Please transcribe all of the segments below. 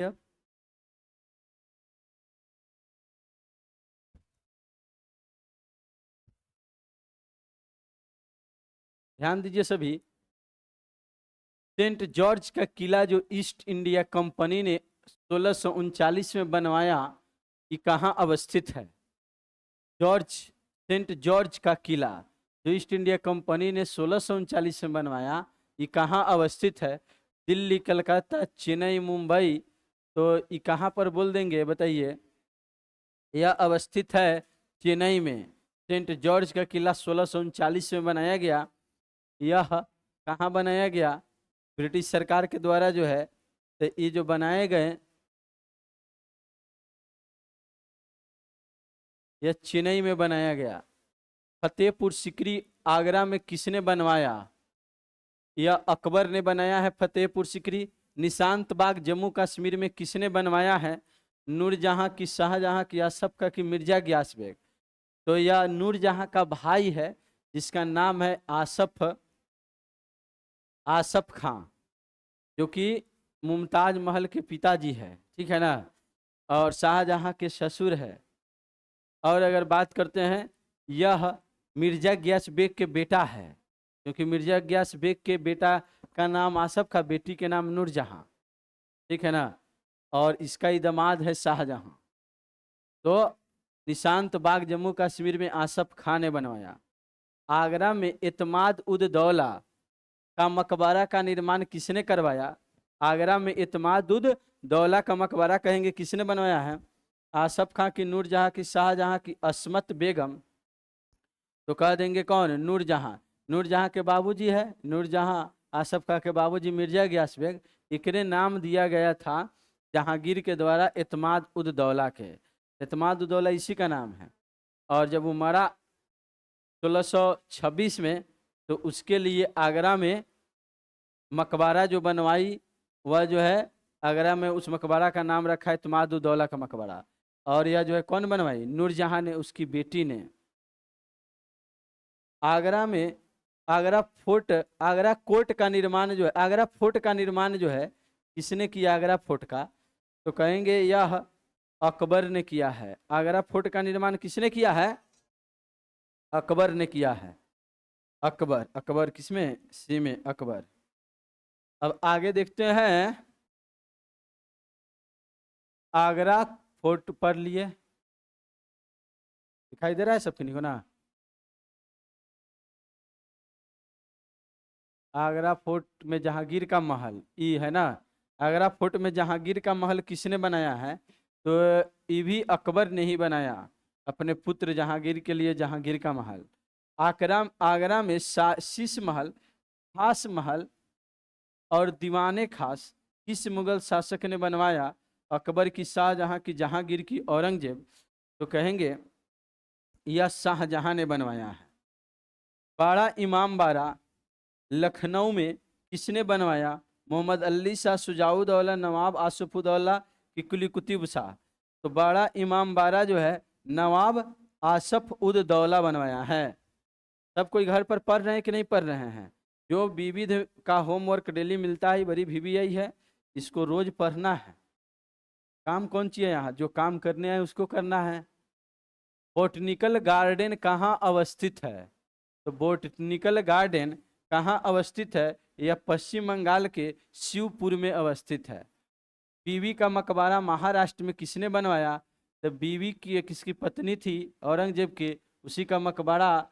अब ध्यान दीजिए सभी। सेंट जॉर्ज का किला जो ईस्ट इंडिया कंपनी ने 1639 में बनवाया, ये कहाँ अवस्थित है? सेंट जॉर्ज का किला जो ईस्ट इंडिया कंपनी ने 1639 में बनवाया, ये कहाँ अवस्थित है? दिल्ली, कलकत्ता, चेन्नई, मुंबई? तो ये कहाँ पर बोल देंगे बताइए? यह अवस्थित है चेन्नई में। सेंट जॉर्ज का किला 1639 में बनाया गया। यह कहाँ बनाया गया? ब्रिटिश सरकार के द्वारा जो है, तो ये जो बनाए गए, यह चेन्नई में बनाया गया। फतेहपुर सिकरी आगरा में किसने बनवाया? यह अकबर ने बनाया है फतेहपुर सिकरी। निशांत बाग जम्मू कश्मीर में किसने बनवाया है? नूरजहां की, शाहजहां की, आसफ का की मिर्जा गियास बेग? तो यह नूरजहां का भाई है जिसका नाम है आसफ खां, जो कि मुमताज महल के पिताजी है, ठीक है ना, और शाहजहां के ससुर है। और अगर बात करते हैं, यह मिर्जा गियास बेग के बेटा है, क्योंकि मिर्जा गियास बेग के बेटा का नाम आसफ का, बेटी के नाम नूरजहां, ठीक है ना, और इसका ही दामाद है शाहजहां। तो निशांत बाग जम्मू कश्मीर में आसफ खान ने बनवाया। आगरा में इत्माद उद दौला का मकबरा का निर्माण किसने करवाया? आगरा में इत्माद उद दौला का मकबरा कहेंगे किसने बनवाया है? आसफ खां की, नूरजहां की, शाहजहां की, अस्मत बेगम? तो कह देंगे कौन? नूरजहां। नूरजहां के बाबूजी है नूरजहां, आसफ खां के बाबूजी मिर्जा गियास बेग। इकरे नाम दिया गया था जहांगीर के द्वारा इत्माद उद दौला के। इत्माद उद दौला इसी का नाम है। और जब वो मरा 1626 में, तो उसके लिए आगरा में मकबरा जो बनवाई, वह जो है आगरा में, उस मकबरा का नाम रखा है इत्माद उद दौला का मकबरा। और यह जो है कौन बनवाई? नूरजहां ने, उसकी बेटी ने। आगरा में आगरा कोर्ट का निर्माण जो है, आगरा फोर्ट का निर्माण जो है, किसने किया आगरा फोर्ट का? तो कहेंगे यह अकबर ने किया है। आगरा फोर्ट का निर्माण किसने किया है? अकबर ने किया है। अकबर किसमें? सी में, अकबर। अब आगे देखते हैं। आगरा फोर्ट पढ़ लिए, दिखाई दे रहा है सबके को ना? आगरा फोर्ट में जहांगीर का महल, ई है ना। आगरा फोर्ट में जहांगीर का महल किसने बनाया है? तो ये भी अकबर ने ही बनाया, अपने पुत्र जहांगीर के लिए जहांगीर का महल। आगरा में शीश महल, खास महल और दीवाने खास किस मुगल शासक ने बनवाया? अकबर की, शाहजहां की, जहांगीर की, औरंगजेब? तो कहेंगे यह शाहजहां ने बनवाया है। बड़ा इमामबाड़ा लखनऊ में किसने बनवाया? मोहम्मद अली शाह, शुजाउद्दौला, नवाब आसफउद्दौला की कुली कुतुब शाह? तो बड़ा इमामबाड़ा जो है नवाब आसफ उद दौला बनवाया है। सब कोई घर पर पढ़ रहे हैं कि नहीं पढ़ रहे हैं? जो विविध का होमवर्क डेली मिलता है, बड़ी VVI है, इसको रोज पढ़ना है। काम कौन सी है यहाँ? जो काम करने आए उसको करना है। बोटनिकल गार्डन कहाँ अवस्थित है? तो बोटनिकल गार्डन कहाँ अवस्थित है? यह पश्चिम बंगाल के शिवपुर में अवस्थित है। बीवी का मकबरा महाराष्ट्र में किसने बनवाया? तो बीवी की, किसकी पत्नी थी औरंगजेब के, उसी का मकबरा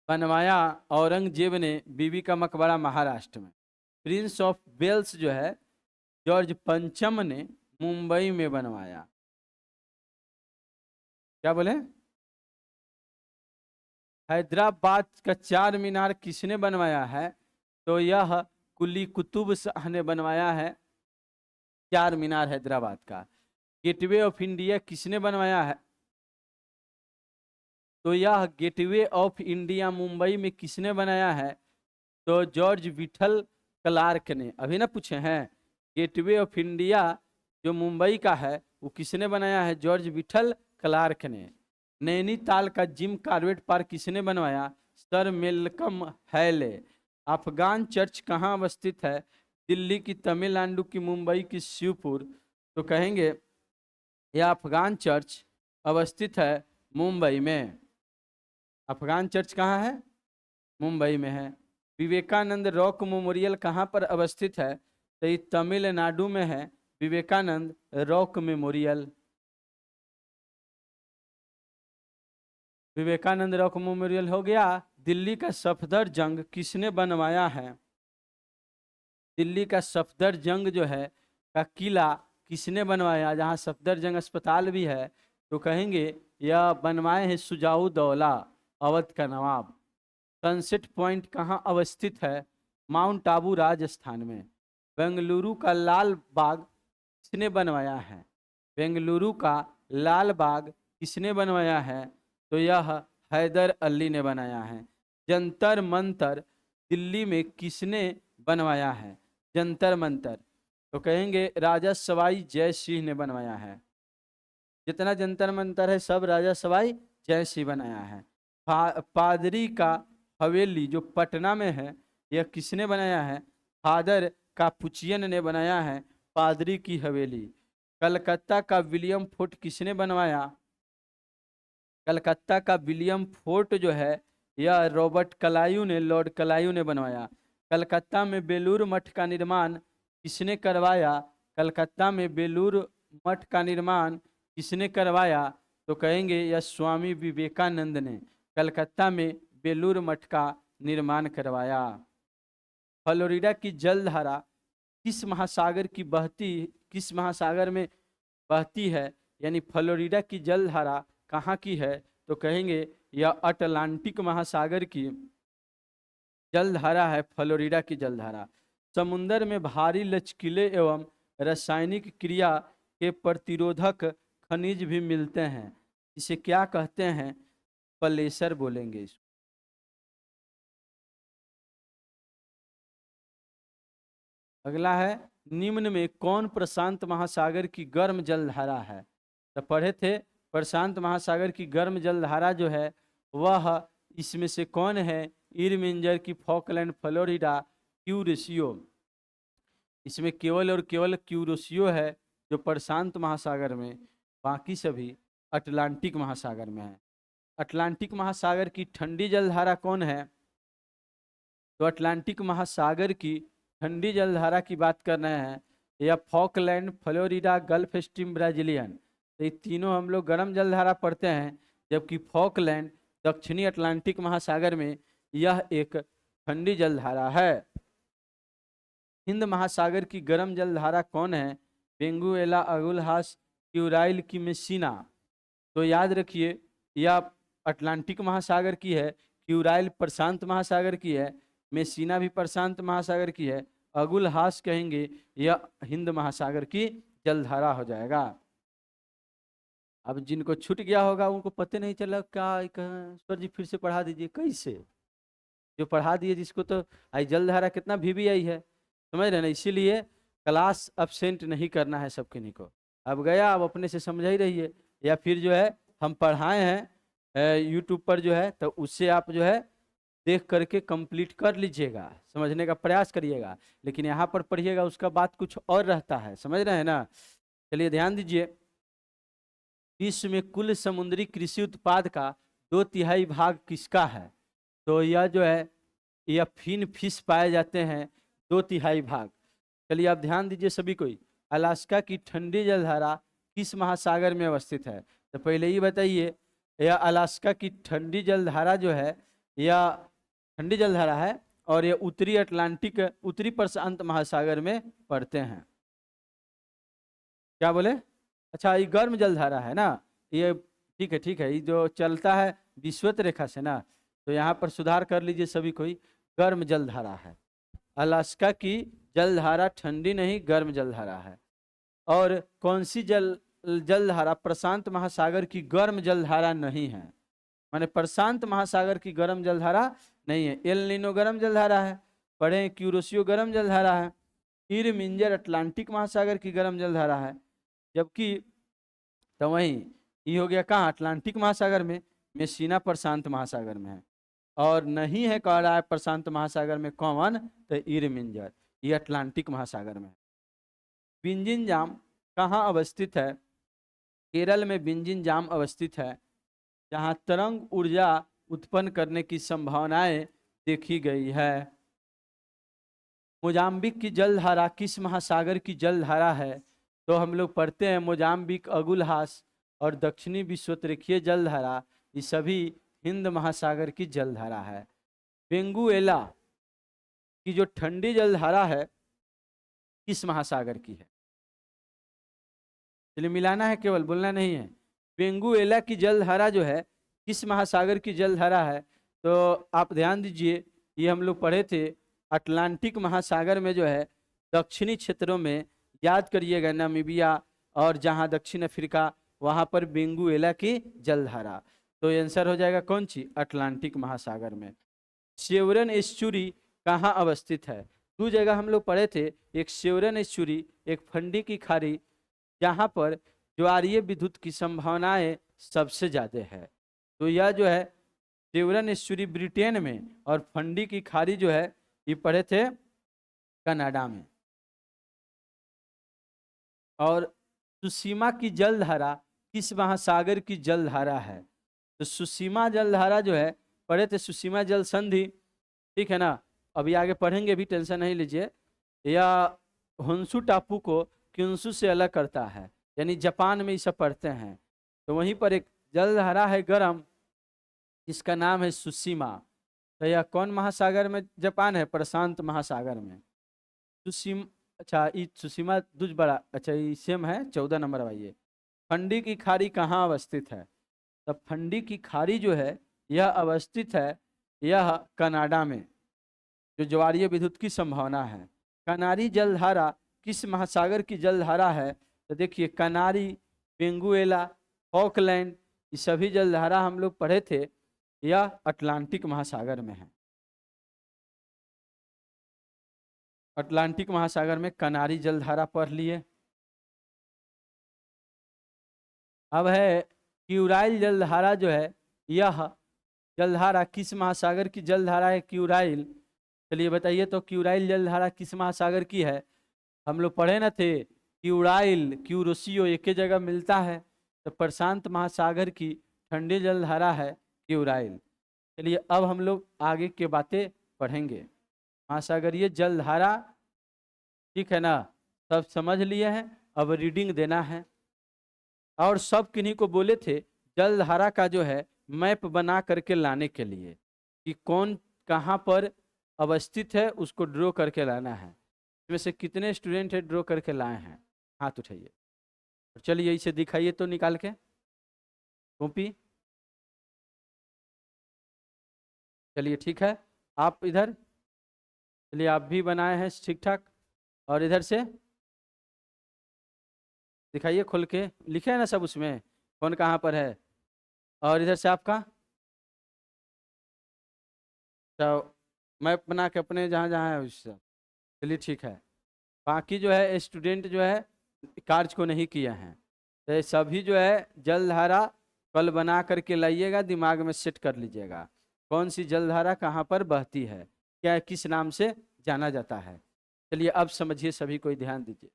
बनवाया औरंगजेब ने, बीवी का मकबरा महाराष्ट्र में। प्रिंस ऑफ वेल्स जो है जॉर्ज पंचम ने मुंबई में बनवाया। क्या बोले? हैदराबाद का चार मीनार किसने बनवाया है? तो यह कुली कुतुब शाह ने बनवाया है, चार मीनार हैदराबाद का। गेटवे ऑफ इंडिया किसने बनवाया है? तो यह गेटवे ऑफ इंडिया मुंबई में किसने बनाया है? तो जॉर्ज विठल क्लार्क ने। अभी ना पूछे हैं, गेटवे ऑफ इंडिया जो मुंबई का है वो किसने बनाया है? जॉर्ज विठल क्लार्क ने। नैनीताल का जिम कॉर्बेट पार्क किसने बनवाया? सर मेलकम हैले। अफगान चर्च कहाँ अवस्थित है? दिल्ली की, तमिलनाडु की, मुंबई की शिवपुर, तो कहेंगे यह अफगान चर्च अवस्थित है मुंबई में। अफगान चर्च कहाँ है? मुंबई में है। विवेकानंद रॉक मेमोरियल कहाँ पर अवस्थित है? तो ये तमिलनाडु में है, Vivekananda rock memorial. Vivekananda rock memorial हो गया। दिल्ली का सफदरजंग किसने बनवाया है? दिल्ली का सफदरजंग जो है का किला किसने बनवाया, जहाँ सफदरजंग अस्पताल भी है, तो कहेंगे यह बनवाए हैं शुजाउद्दौला, अवध का नवाब। सनसेट पॉइंट कहाँ अवस्थित है? माउंट आबू, राजस्थान में। बेंगलुरु का लाल बाग किसने बनवाया है? बेंगलुरु का लाल बाग किसने बनवाया है? तो यह हैदर अली ने बनाया है। जंतर मंतर दिल्ली में किसने बनवाया है? जंतर मंतर, तो कहेंगे राजा सवाई जय सिंह ने बनवाया है। जितना जंतर मंतर है सब राजा सवाई जय सिंह बनाया है। पादरी का हवेली जो पटना में है, यह किसने बनाया है? फादर कापुचियन ने बनाया है पादरी की हवेली। कलकत्ता का विलियम फोर्ट किसने बनवाया? कलकत्ता का विलियम फोर्ट जो है यह रॉबर्ट क्लाइव ने, लॉर्ड क्लाइव ने बनवाया। कलकत्ता में बेलूर मठ का निर्माण किसने करवाया? कलकत्ता में बेलूर मठ का निर्माण किसने करवाया? तो कहेंगे यह स्वामी विवेकानंद ने कलकत्ता में बेलूर मठ का निर्माण करवाया। फ्लोरिडा की जलधारा किस महासागर की बहती, किस महासागर में बहती है? यानी फ्लोरिडा की जलधारा कहाँ की है? तो कहेंगे यह अटलांटिक महासागर की जलधारा है, फ्लोरिडा की जलधारा। समुद्र में भारी लचकीले एवं रासायनिक क्रिया के प्रतिरोधक खनिज भी मिलते हैं, इसे क्या कहते हैं? प्लेसर बोलेंगे इसको। अगला है, निम्न में कौन प्रशांत महासागर की गर्म जलधारा है? तो पढ़े थे प्रशांत महासागर की गर्म जलधारा जो है वह इसमें से कौन है? इरमिंजर की, फॉकलैंड, फ्लोरिडा, क्यूरेशियो। इसमें केवल और केवल क्यूरेशियो है जो प्रशांत महासागर में, बाकी सभी अटलांटिक महासागर में है। अटलांटिक महासागर की ठंडी जलधारा कौन है? तो अटलांटिक महासागर की ठंडी जलधारा की बात कर रहे हैं, या Falkland, Florida, gulf stream, Brazilian. तो ये तीनों हम लोग गर्म जलधारा पढ़ते हैं, जबकि फॉकलैंड दक्षिणी अटलांटिक महासागर में यह एक ठंडी जलधारा है। हिंद महासागर की गर्म जलधारा कौन है? बेंगुएला, अगुलहास, क्यूराइल की, मेसिना। तो याद रखिए यह अटलांटिक महासागर की है, क्यूराइल प्रशांत महासागर की है, मेसिना भी प्रशांत महासागर की है, अगुलहास कहेंगे यह हिंद महासागर की जलधारा हो जाएगा। अब जिनको छूट गया होगा उनको पता नहीं चला क्या सर जी फिर से पढ़ा दीजिए। कैसे? जो पढ़ा दिए जिसको, तो आई जलधारा कितना वीवीआई है, समझ रहे ना? इसीलिए क्लास अब्सेंट नहीं करना है सब किन्हीं को। अब गया, अब अपने से समझ ही रहिए, या फिर जो है हम पढ़ाए हैं यूट्यूब पर जो है, तो उससे आप जो है देख करके कंप्लीट कर लीजिएगा, समझने का प्रयास करिएगा। लेकिन यहाँ पर पढ़िएगा उसका बात कुछ और रहता है, समझ रहे हैं ना? चलिए ध्यान दीजिए। विश्व में कुल समुद्री कृषि उत्पाद का 2/3 भाग किसका है? तो यह जो है यह फिन फिश पाए जाते हैं, 2/3 भाग। चलिए आप ध्यान दीजिए सभी कोई। अलास्का की ठंडी जलधारा किस महासागर में अवस्थित है? तो पहले ही बताइए, यह अलास्का की ठंडी जलधारा जो है यह ठंडी जलधारा है और यह उत्तरी अटलांटिक, उत्तरी प्रशांत महासागर में पड़ते हैं। क्या बोले? अच्छा, ये गर्म जलधारा है ना, ये ठीक है, ठीक है। ये जो चलता है विषुवत रेखा से ना, तो यहाँ पर सुधार कर लीजिए सभी कोई। गर्म जलधारा है, अलास्का की जलधारा ठंडी नहीं गर्म जलधारा है। और कौन सी जलधारा प्रशांत महासागर की गर्म जलधारा नहीं है? माने प्रशांत महासागर की गर्म जलधारा नहीं है। एल नीनो गर्म जलधारा है, पढ़े। क्यूरोसियो गर्म जलधारा है। इरमिंजर अटलांटिक महासागर की गर्म जलधारा है, जबकि तो वहीं ये हो गया कहाँ? अटलांटिक महासागर में। मेसिना प्रशांत महासागर में है। और नहीं है कह रहा है प्रशांत महासागर में कौन? तो इरमिंजर। ये अटलांटिक महासागर में है। बिंजिन जाम कहाँ अवस्थित है? केरल में बिंजिन जाम अवस्थित है, जहाँ तरंग ऊर्जा उत्पन्न करने की संभावनाएं देखी गई है। मोजाम्बिक की जलधारा किस महासागर की जलधारा है? तो हम लोग पढ़ते हैं मोजाम्बिक, अगुलहास और दक्षिणी विश्वतरेखीय जलधारा, ये सभी हिंद महासागर की जलधारा है। वेंगुएला की जो ठंडी जलधारा है किस महासागर की है? चलिए मिलाना है, केवल बोलना नहीं है। वेंगुएला की जलधारा जो है किस महासागर की जलधारा है? तो आप ध्यान दीजिए, ये हम लोग पढ़े थे अटलांटिक महासागर में जो है दक्षिणी क्षेत्रों में, याद करिएगा, नामीबिया और जहां दक्षिण अफ्रीका, वहां पर वेंगुएला की जलधारा। तो आंसर हो जाएगा कौन सी? अटलांटिक महासागर में। सेवरन एस्चुरी कहाँ अवस्थित है? दो जगह हम लोग पढ़े थे, एक सेवरन एस्चुरी, एक फंडी की खाड़ी, जहां पर ज्वारीय विद्युत की संभावनाएं सबसे ज्यादा है। तो यह जो है सेवरन एस्चुरी ब्रिटेन में, और फंडी की खाड़ी जो है ये पढ़े थे कनाडा में। और सुसीमा की जलधारा किस महासागर की जलधारा है? तो सुसीमा जलधारा जो है पढ़े थे सुसीमा जल संधि, ठीक है ना। अभी आगे पढ़ेंगे भी, टेंशन नहीं लीजिए। यह होन्सु टापू को क्युन्सु से अलग करता है, यानी जापान में ये सब पढ़ते हैं। तो वहीं पर एक जलधारा है गर्म, जिसका नाम है सुसीमा। तो यह कौन महासागर में जापान है? प्रशांत महासागर में। सुसीमा, अच्छा ये सुसीमा दुज बड़ा, अच्छा ये सेम है, 14 नंबर आइए। फंडी की खाड़ी कहाँ अवस्थित है? तो फंडी की खाड़ी जो है यह अवस्थित है, यह कनाडा में, जो ज्वारीय विद्युत की संभावना है। कनारी जलधारा किस महासागर की जलधारा है? तो देखिए कनारी, वेंगुएला, फॉकलैंड, ये सभी जलधारा हम लोग पढ़े थे, यह अटलांटिक महासागर में है। अटलांटिक महासागर में कनारी जलधारा पढ़ लिए। अब है क्यूराइल जलधारा जो है, यह जलधारा किस महासागर की जलधारा है? क्यूराइल, चलिए बताइए तो क्यूराइल जलधारा किस महासागर की है? हम लोग पढ़े न थे, क्यूराइल क्यूरोसियो एक ही जगह मिलता है, तो प्रशांत महासागर की ठंडी जलधारा है क्यूराइल। चलिए अब हम लोग आगे के बातें पढ़ेंगे। महासागरीय जलधारा, ठीक है ना, सब समझ लिए हैं। अब रीडिंग देना है। और सब किन्हीं को बोले थे जलधारा का जो है मैप बना करके लाने के लिए, कि कौन कहाँ पर अवस्थित है उसको ड्रॉ करके लाना है। इसमें से कितने स्टूडेंट है ड्रॉ करके लाए हैं? हाथ उठाइए। चलिए इसे दिखाइए तो निकाल के कॉपी। चलिए ठीक है, आप इधर, चलिए आप भी बनाए हैं ठीक ठाक। और इधर से दिखाइए खोल के, लिखे हैं ना सब उसमें कौन कहाँ पर है। और इधर से आपका, तो मैप बना के अपने जहाँ जहाँ है उससे। चलिए ठीक है। बाकी जो है स्टूडेंट जो है कार्य को नहीं किए हैं, तो सभी जो है जलधारा कल बना करके लाइएगा, दिमाग में सेट कर लीजिएगा कौन सी जलधारा कहाँ पर बहती है, क्या किस नाम से जाना जाता है। चलिए अब समझिए, सभी कोई ध्यान दीजिए।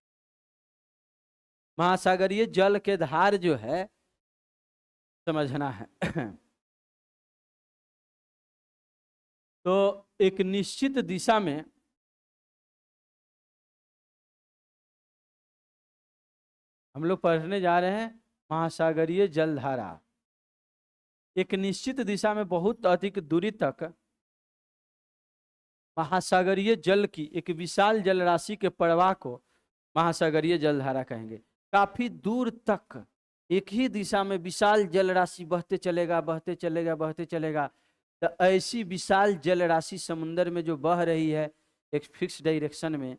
महासागरीय जल के धार जो है समझना है। तो एक निश्चित दिशा में हम लोग पढ़ने जा रहे हैं महासागरीय जलधारा। एक निश्चित दिशा में बहुत अधिक दूरी तक महासागरीय जल की एक विशाल जल राशि के प्रवाह को महासागरीय जलधारा कहेंगे। काफी दूर तक एक ही दिशा में विशाल जल राशि बहते चलेगा, बहते चलेगा, बहते चलेगा। तो ऐसी विशाल जल राशि समुद्र में जो बह रही है एक फिक्स डायरेक्शन में,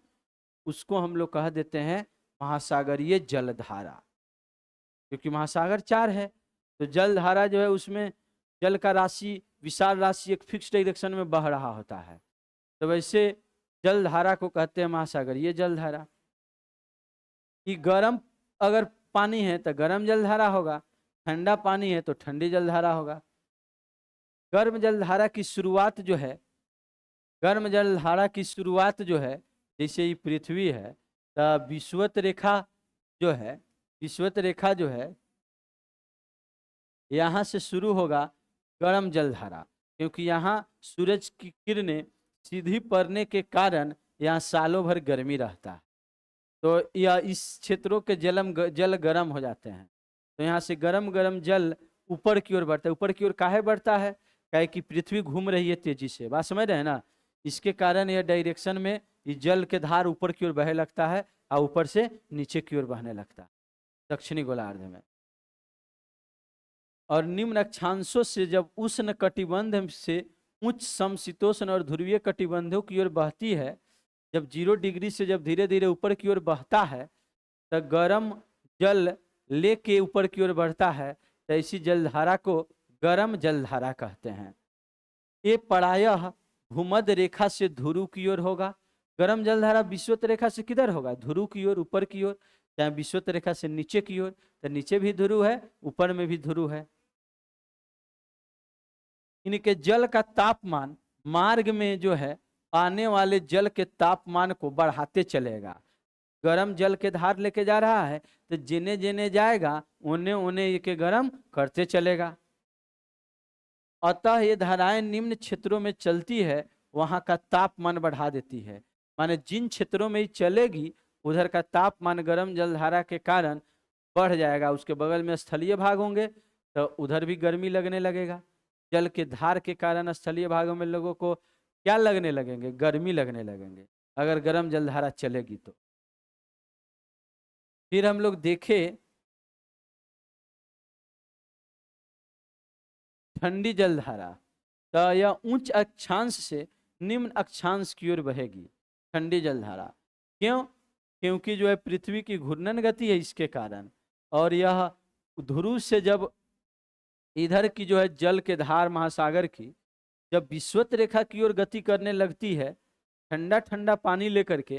उसको हम लोग कह देते हैं महासागरीय जलधारा। क्योंकि महासागर 4 है, तो जलधारा जो है उसमें जल का राशि, विशाल राशि एक फिक्स डायरेक्शन में बह रहा होता है। तो वैसे जलधारा को कहते हैं महासागरीय जलधारा। कि गर्म अगर पानी है तो गर्म जलधारा होगा, ठंडा पानी है तो ठंडी जलधारा होगा। गर्म जलधारा की शुरुआत जो है, गर्म जलधारा की शुरुआत जो है जैसे ये पृथ्वी है तो विषुवत रेखा जो है, विषुवत रेखा जो है यहाँ से शुरू होगा गर्म जलधारा, क्योंकि यहाँ सूरज की किरणें सीधी पड़ने के कारण यहाँ सालों भर गर्मी रहता है। तो यह इस क्षेत्रों के जल गर्म हो जाते हैं। तो यहाँ से गर्म गर्म जल ऊपर की ओर बढ़ता है। ऊपर की ओर काहे बढ़ता है? काहे कि पृथ्वी घूम रही है तेजी से, बात समझ रहे हैं ना। इसके कारण यह डायरेक्शन में इस जल के धार ऊपर की ओर बहे लगता है और ऊपर से नीचे की ओर बहने लगता है दक्षिणी गोलार्ध में। और निम्न अक्षांशों से जब उष्ण कटिबंध से उच्च समशीतोष्ण और ध्रुवीय कटिबंधों की ओर बहती है, जब 0 डिग्री से जब धीरे धीरे ऊपर की ओर बहता है तो गर्म जल लेके ऊपर की ओर बढ़ता है, तो इसी जलधारा को गर्म जलधारा कहते हैं। ये प्रायः भूमध्य रेखा से ध्रुव की ओर होगा। गर्म जलधारा विषुवत रेखा से किधर होगा? ध्रुव की ओर, ऊपर की ओर। चाहे विषुवत रेखा से नीचे की ओर, तो नीचे भी ध्रुव है, ऊपर में भी ध्रुव है। इनके जल का तापमान मार्ग में जो है आने वाले जल के तापमान को बढ़ाते चलेगा। गर्म जल के धार लेके जा रहा है तो जिने जिने जाएगा उन्हें उन्हें के गर्म करते चलेगा। अतः ये धाराएं निम्न क्षेत्रों में चलती है, वहां का तापमान बढ़ा देती है। माने जिन क्षेत्रों में चलेगी उधर का तापमान गर्म जलधारा के कारण बढ़ जाएगा। उसके बगल में स्थलीय भाग होंगे तो उधर भी गर्मी लगने लगेगा। जल के धार के कारण स्थलीय भागों में लोगों को क्या लगने लगेंगे? गर्मी लगने लगेंगे, अगर गर्म जलधारा चलेगी तो। फिर हम लोग देखें ठंडी जलधारा, तो यह उच्च अक्षांश से निम्न अक्षांश की ओर बहेगी ठंडी जलधारा। क्यों? क्योंकि जो है पृथ्वी की घूर्णन गति है इसके कारण। और यह ध्रुव से जब इधर की जो है जल के धार महासागर की जब विषुवत रेखा की ओर गति करने लगती है ठंडा ठंडा पानी लेकर के,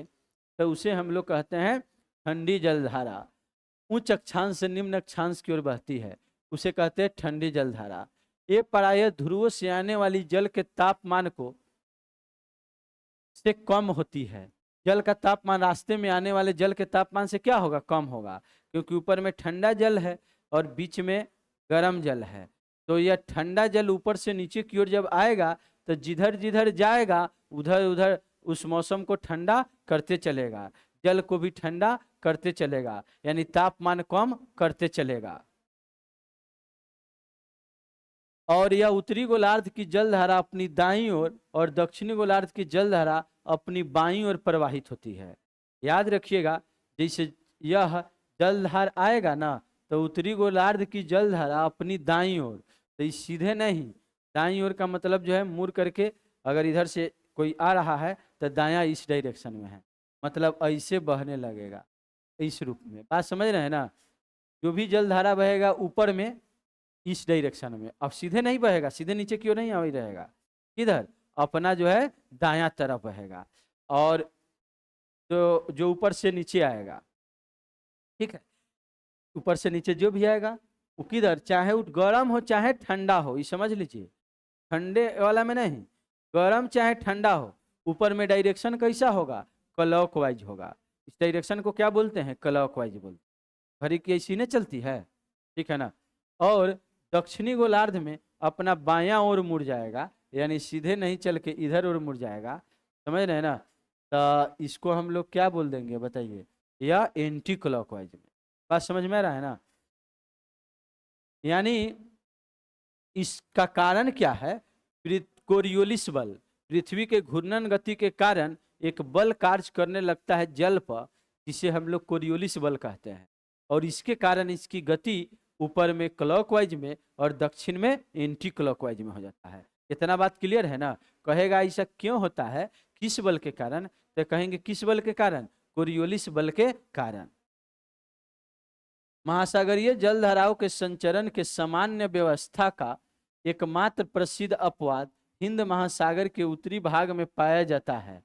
तो उसे हम लोग कहते हैं ठंडी जलधारा। उच्च अक्षांश से निम्न अक्षांश की ओर बहती है, उसे कहते हैं ठंडी जलधारा। ये प्रायः ध्रुवों से आने वाली जल के तापमान को से कम होती है। जल का तापमान रास्ते में आने वाले जल के तापमान से क्या होगा? कम होगा, क्योंकि ऊपर में ठंडा जल है और बीच में गर्म जल है। तो यह ठंडा जल ऊपर से नीचे की ओर जब आएगा तो जिधर जिधर जाएगा उधर उधर उस मौसम को ठंडा करते चलेगा, जल को भी ठंडा करते चलेगा, यानी तापमान कम करते चलेगा। और यह उत्तरी गोलार्ध की जलधारा अपनी दाईं ओर और दक्षिणी गोलार्ध की जलधारा अपनी बाईं ओर प्रवाहित होती है। याद रखिएगा, जैसे यह जलधार आएगा ना तो उत्तरी गोलार्ध की जलधारा अपनी दाईं ओर, तो इस सीधे नहीं, दाईं ओर का मतलब जो है मुड़ करके, अगर इधर से कोई आ रहा है तो दायां इस डायरेक्शन में है, मतलब ऐसे बहने लगेगा इस रूप में। बात समझ रहे हैं ना। जो भी जलधारा बहेगा ऊपर में इस डायरेक्शन में, अब सीधे नहीं बहेगा, सीधे नीचे की ओर नहीं आ रहेगा, किधर? अपना जो है दायां तरफ बहेगा। और तो जो ऊपर से नीचे आएगा, ठीक है, ऊपर से नीचे जो भी आएगा वो किधर, चाहे वो गर्म हो चाहे ठंडा हो, ये समझ लीजिए। ठंडे वाला में नहीं, गर्म चाहे ठंडा हो, ऊपर में डायरेक्शन कैसा होगा? क्लॉकवाइज होगा। इस डायरेक्शन को क्या बोलते हैं? क्लॉकवाइज बोलते हैं। घड़ी की ऐसी नहीं चलती है, ठीक है ना। और दक्षिणी गोलार्ध में अपना बायां ओर मुड़ जाएगा, यानी सीधे नहीं चल के इधर ओर मुड़ जाएगा, समझ रहे हैं ना। तो इसको हम लोग क्या बोल देंगे बताइए? या एंटी क्लॉकवाइज में। बात समझ में आ रहा है ना। यानी इसका कारण क्या है? कोरियोलिस बल, पृथ्वी के घूर्णन गति के कारण एक बल कार्य करने लगता है जल पर, जिसे हम लोग कोरियोलिस बल कहते हैं। और इसके कारण इसकी गति ऊपर में क्लॉकवाइज में और दक्षिण में एंटी क्लॉकवाइज में हो जाता है। इतना बात क्लियर है ना। कहेगा ऐसा क्यों होता है, किस बल के कारण? तो कहेंगे किस बल के कारण? कोरियोलिस बल के कारण। महासागरीय जलधाराओं के संचरण के सामान्य व्यवस्था का एकमात्र प्रसिद्ध अपवाद हिंद महासागर के उत्तरी भाग में पाया जाता है,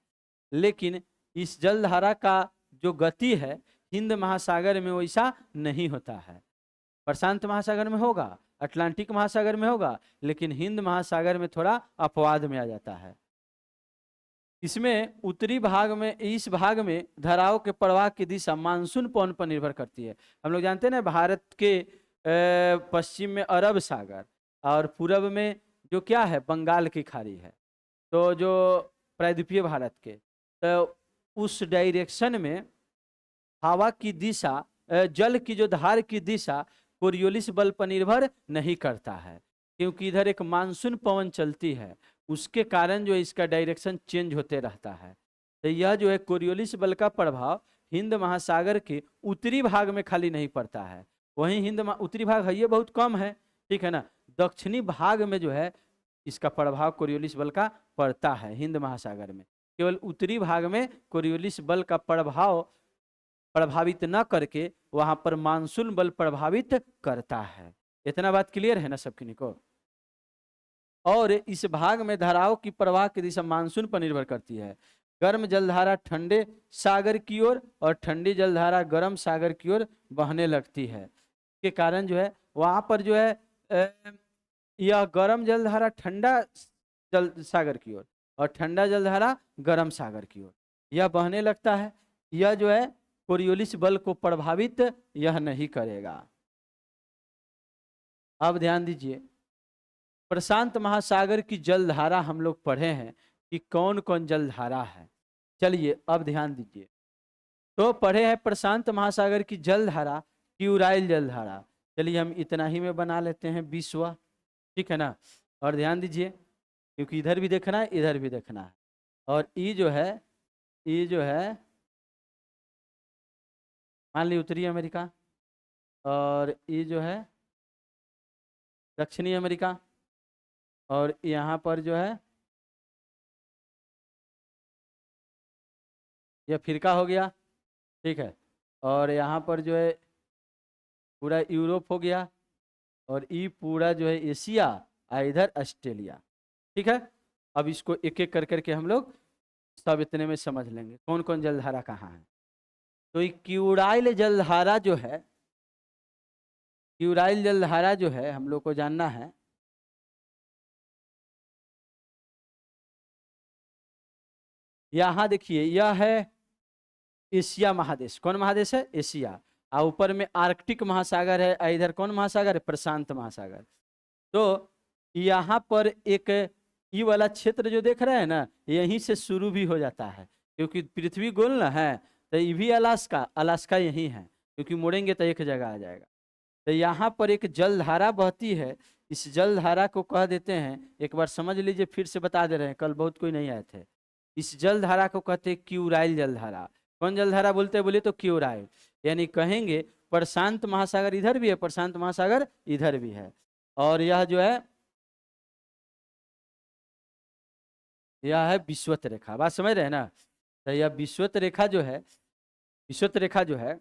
लेकिन इस जलधारा का जो गति है हिंद महासागर में वैसा नहीं होता है। प्रशांत महासागर में होगा, अटलांटिक महासागर में होगा, लेकिन हिंद महासागर में थोड़ा अपवाद में आ जाता है। इसमें उत्तरी भाग में, इस भाग में धाराओं के प्रवाह की दिशा मानसून पवन पर निर्भर करती है। हम लोग जानते हैं ना, भारत के पश्चिम में अरब सागर और पूरब में जो क्या है, बंगाल की खाड़ी है। तो जो प्रायद्वीपीय भारत के, तो उस डायरेक्शन में हवा की दिशा, जल की जो धार की दिशा कोरियोलिस बल पर निर्भर नहीं करता है, क्योंकि इधर एक मानसून पवन चलती है, उसके कारण जो इसका डायरेक्शन चेंज होते रहता है। तो यह जो है कोरियोलिस बल का प्रभाव हिंद महासागर के उत्तरी भाग में खाली नहीं पड़ता है, वहीं उत्तरी भाग है ये बहुत कम है, ठीक है ना। दक्षिणी भाग में जो है इसका प्रभाव कोरियोलिस बल का पड़ता है हिंद महासागर में। केवल उत्तरी भाग में कोरियोलिस बल का प्रभाव प्रभावित न करके वहां पर मानसून बल प्रभावित करता है। इतना बात क्लियर है ना सबकी को। और इस भाग में धाराओं की प्रवाह की दिशा मानसून पर निर्भर करती है। गर्म जलधारा ठंडे सागर की ओर और ठंडी जलधारा गर्म सागर की ओर बहने लगती है, के कारण जो है वहां पर जो है यह गर्म जलधारा ठंडा जल सागर की ओर और ठंडा जलधारा गर्म सागर की ओर यह बहने लगता है। यह जो है कोरियोलिस बल को प्रभावित यह नहीं करेगा। अब ध्यान दीजिए, प्रशांत महासागर की जलधारा हम लोग पढ़े हैं कि कौन कौन जलधारा है। चलिए अब ध्यान दीजिए, तो पढ़े हैं प्रशांत महासागर की जलधारा क्यूराइल जलधारा। चलिए हम इतना ही में बना लेते हैं 20वां, ठीक है ना। और ध्यान दीजिए, क्योंकि इधर भी देखना है इधर भी देखना है। और ये जो है मान ली उत्तरी अमेरिका, और ये जो है दक्षिणी अमेरिका, और यहाँ पर जो है यह फिरका हो गया, ठीक है। और यहाँ पर जो है पूरा यूरोप हो गया, और ये पूरा जो है एशिया, इधर ऑस्ट्रेलिया, ठीक है। अब इसको एक एक कर करके हम लोग सब इतने में समझ लेंगे कौन कौन जलधारा कहाँ है। तो ये क्यूराइल जलधारा जो है, क्यूराइल जलधारा जो है हम लोग को जानना है। यहाँ देखिए, यह है एशिया महादेश। कौन महादेश है? एशिया। और ऊपर में आर्कटिक महासागर है, इधर कौन महासागर है? प्रशांत महासागर। तो यहाँ पर एक ये वाला क्षेत्र जो देख रहे हैं ना, यहीं से शुरू भी हो जाता है, क्योंकि पृथ्वी गोल ना है, तो ये भी अलास्का यही है, क्योंकि मुड़ेंगे तो एक जगह आ जाएगा। तो यहाँ पर एक जलधारा बहती है, इस जलधारा को कह देते हैं, एक बार समझ लीजिए, फिर से बता दे रहे हैं, कल बहुत कोई नहीं आए थे। इस जलधारा को कहते हैं क्यूराइल जलधारा। कौन जलधारा बोलते हैं? बोलिए तो क्यूराइल। यानी कहेंगे प्रशांत महासागर इधर भी है, प्रशांत महासागर इधर भी है, और यह जो है यह है विषुवत रेखा। बात समझ रहे हैं ना। तो यह विषुवत रेखा जो है, विषुवत रेखा जो है,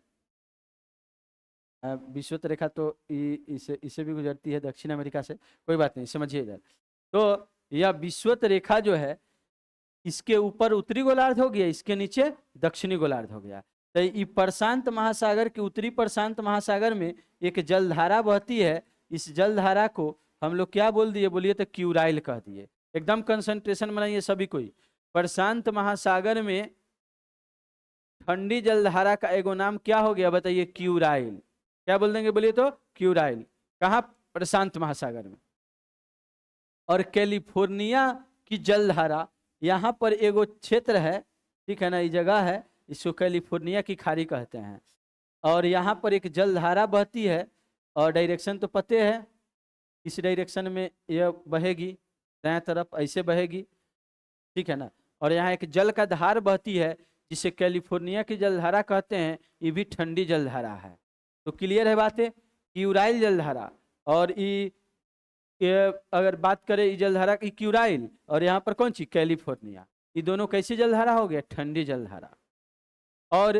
विषुवत रेखा तो इसे भी गुजरती है दक्षिण अमेरिका से, कोई बात नहीं, समझिए इधर। तो यह विषुवत रेखा जो है, इसके ऊपर उत्तरी गोलार्ध हो गया, इसके नीचे दक्षिणी गोलार्ध हो गया। तो ये प्रशांत महासागर के उत्तरी प्रशांत महासागर में एक जलधारा बहती है। इस जलधारा को हम लोग क्या बोल दिए? बोलिए तो क्यूराइल कह दिए। एकदम कंसंट्रेशन बनाइए सभी कोई। प्रशांत महासागर में ठंडी जलधारा का एगो नाम क्या हो गया? बताइए, क्यूराइल। क्या बोल देंगे? बोलिए तो क्यूराइल। कहाँ? प्रशांत महासागर में। और कैलिफोर्निया की जलधारा, यहाँ पर एगो क्षेत्र है, ठीक है ना, ये जगह है, इसको कैलिफोर्निया की खाड़ी कहते हैं। और यहाँ पर एक जलधारा बहती है, और डायरेक्शन तो पते है, इस डायरेक्शन में यह बहेगी, दाएं तरफ ऐसे बहेगी, ठीक है ना। और यहाँ एक जल का धार बहती है, जिसे कैलिफोर्निया की जलधारा कहते हैं, ये भी ठंडी जलधारा है। तो क्लियर है बातें? क्यूराइल जलधारा, और ये अगर बात करें ये जलधारा की क्यूराइल, और यहाँ पर कौन सी? कैलिफोर्निया। ये दोनों कैसी जलधारा हो गया? ठंडी जलधारा। और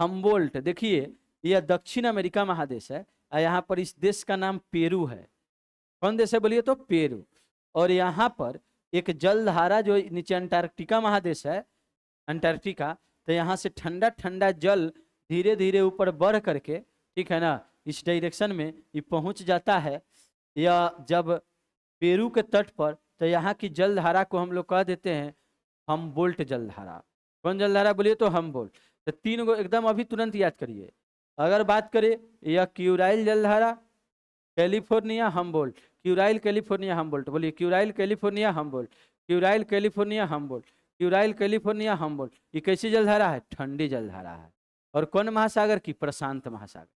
हम्बोल्ट, देखिए यह दक्षिण अमेरिका महादेश है, और यहाँ पर इस देश का नाम पेरू है। कौन देश है? बोलिए तो पेरू। और यहाँ पर एक जलधारा जो नीचे अंटार्कटिका महादेश है, अंटार्कटिका, तो यहाँ से ठंडा ठंडा जल धीरे धीरे ऊपर बढ़ करके, ठीक है ना, इस डायरेक्शन में ये पहुंच जाता है। या जब पेरू के तट पर, तो यहाँ की जलधारा को हम लोग कह देते हैं हमबोल्ट जलधारा। कौन जलधारा बोलिए तो हमबोल्ट। तो 3 गो एकदम अभी तुरंत याद करिए। अगर बात करें यह क्यूराइल जलधारा, California Humboldt, Kuril California Humboldt, बोलिए Kuril California Humboldt, Kuril California Humboldt, Kuril California Humboldt. ये कैसी जलधारा है? ठंडी जलधारा है। और कौन महासागर की? प्रशांत महासागर।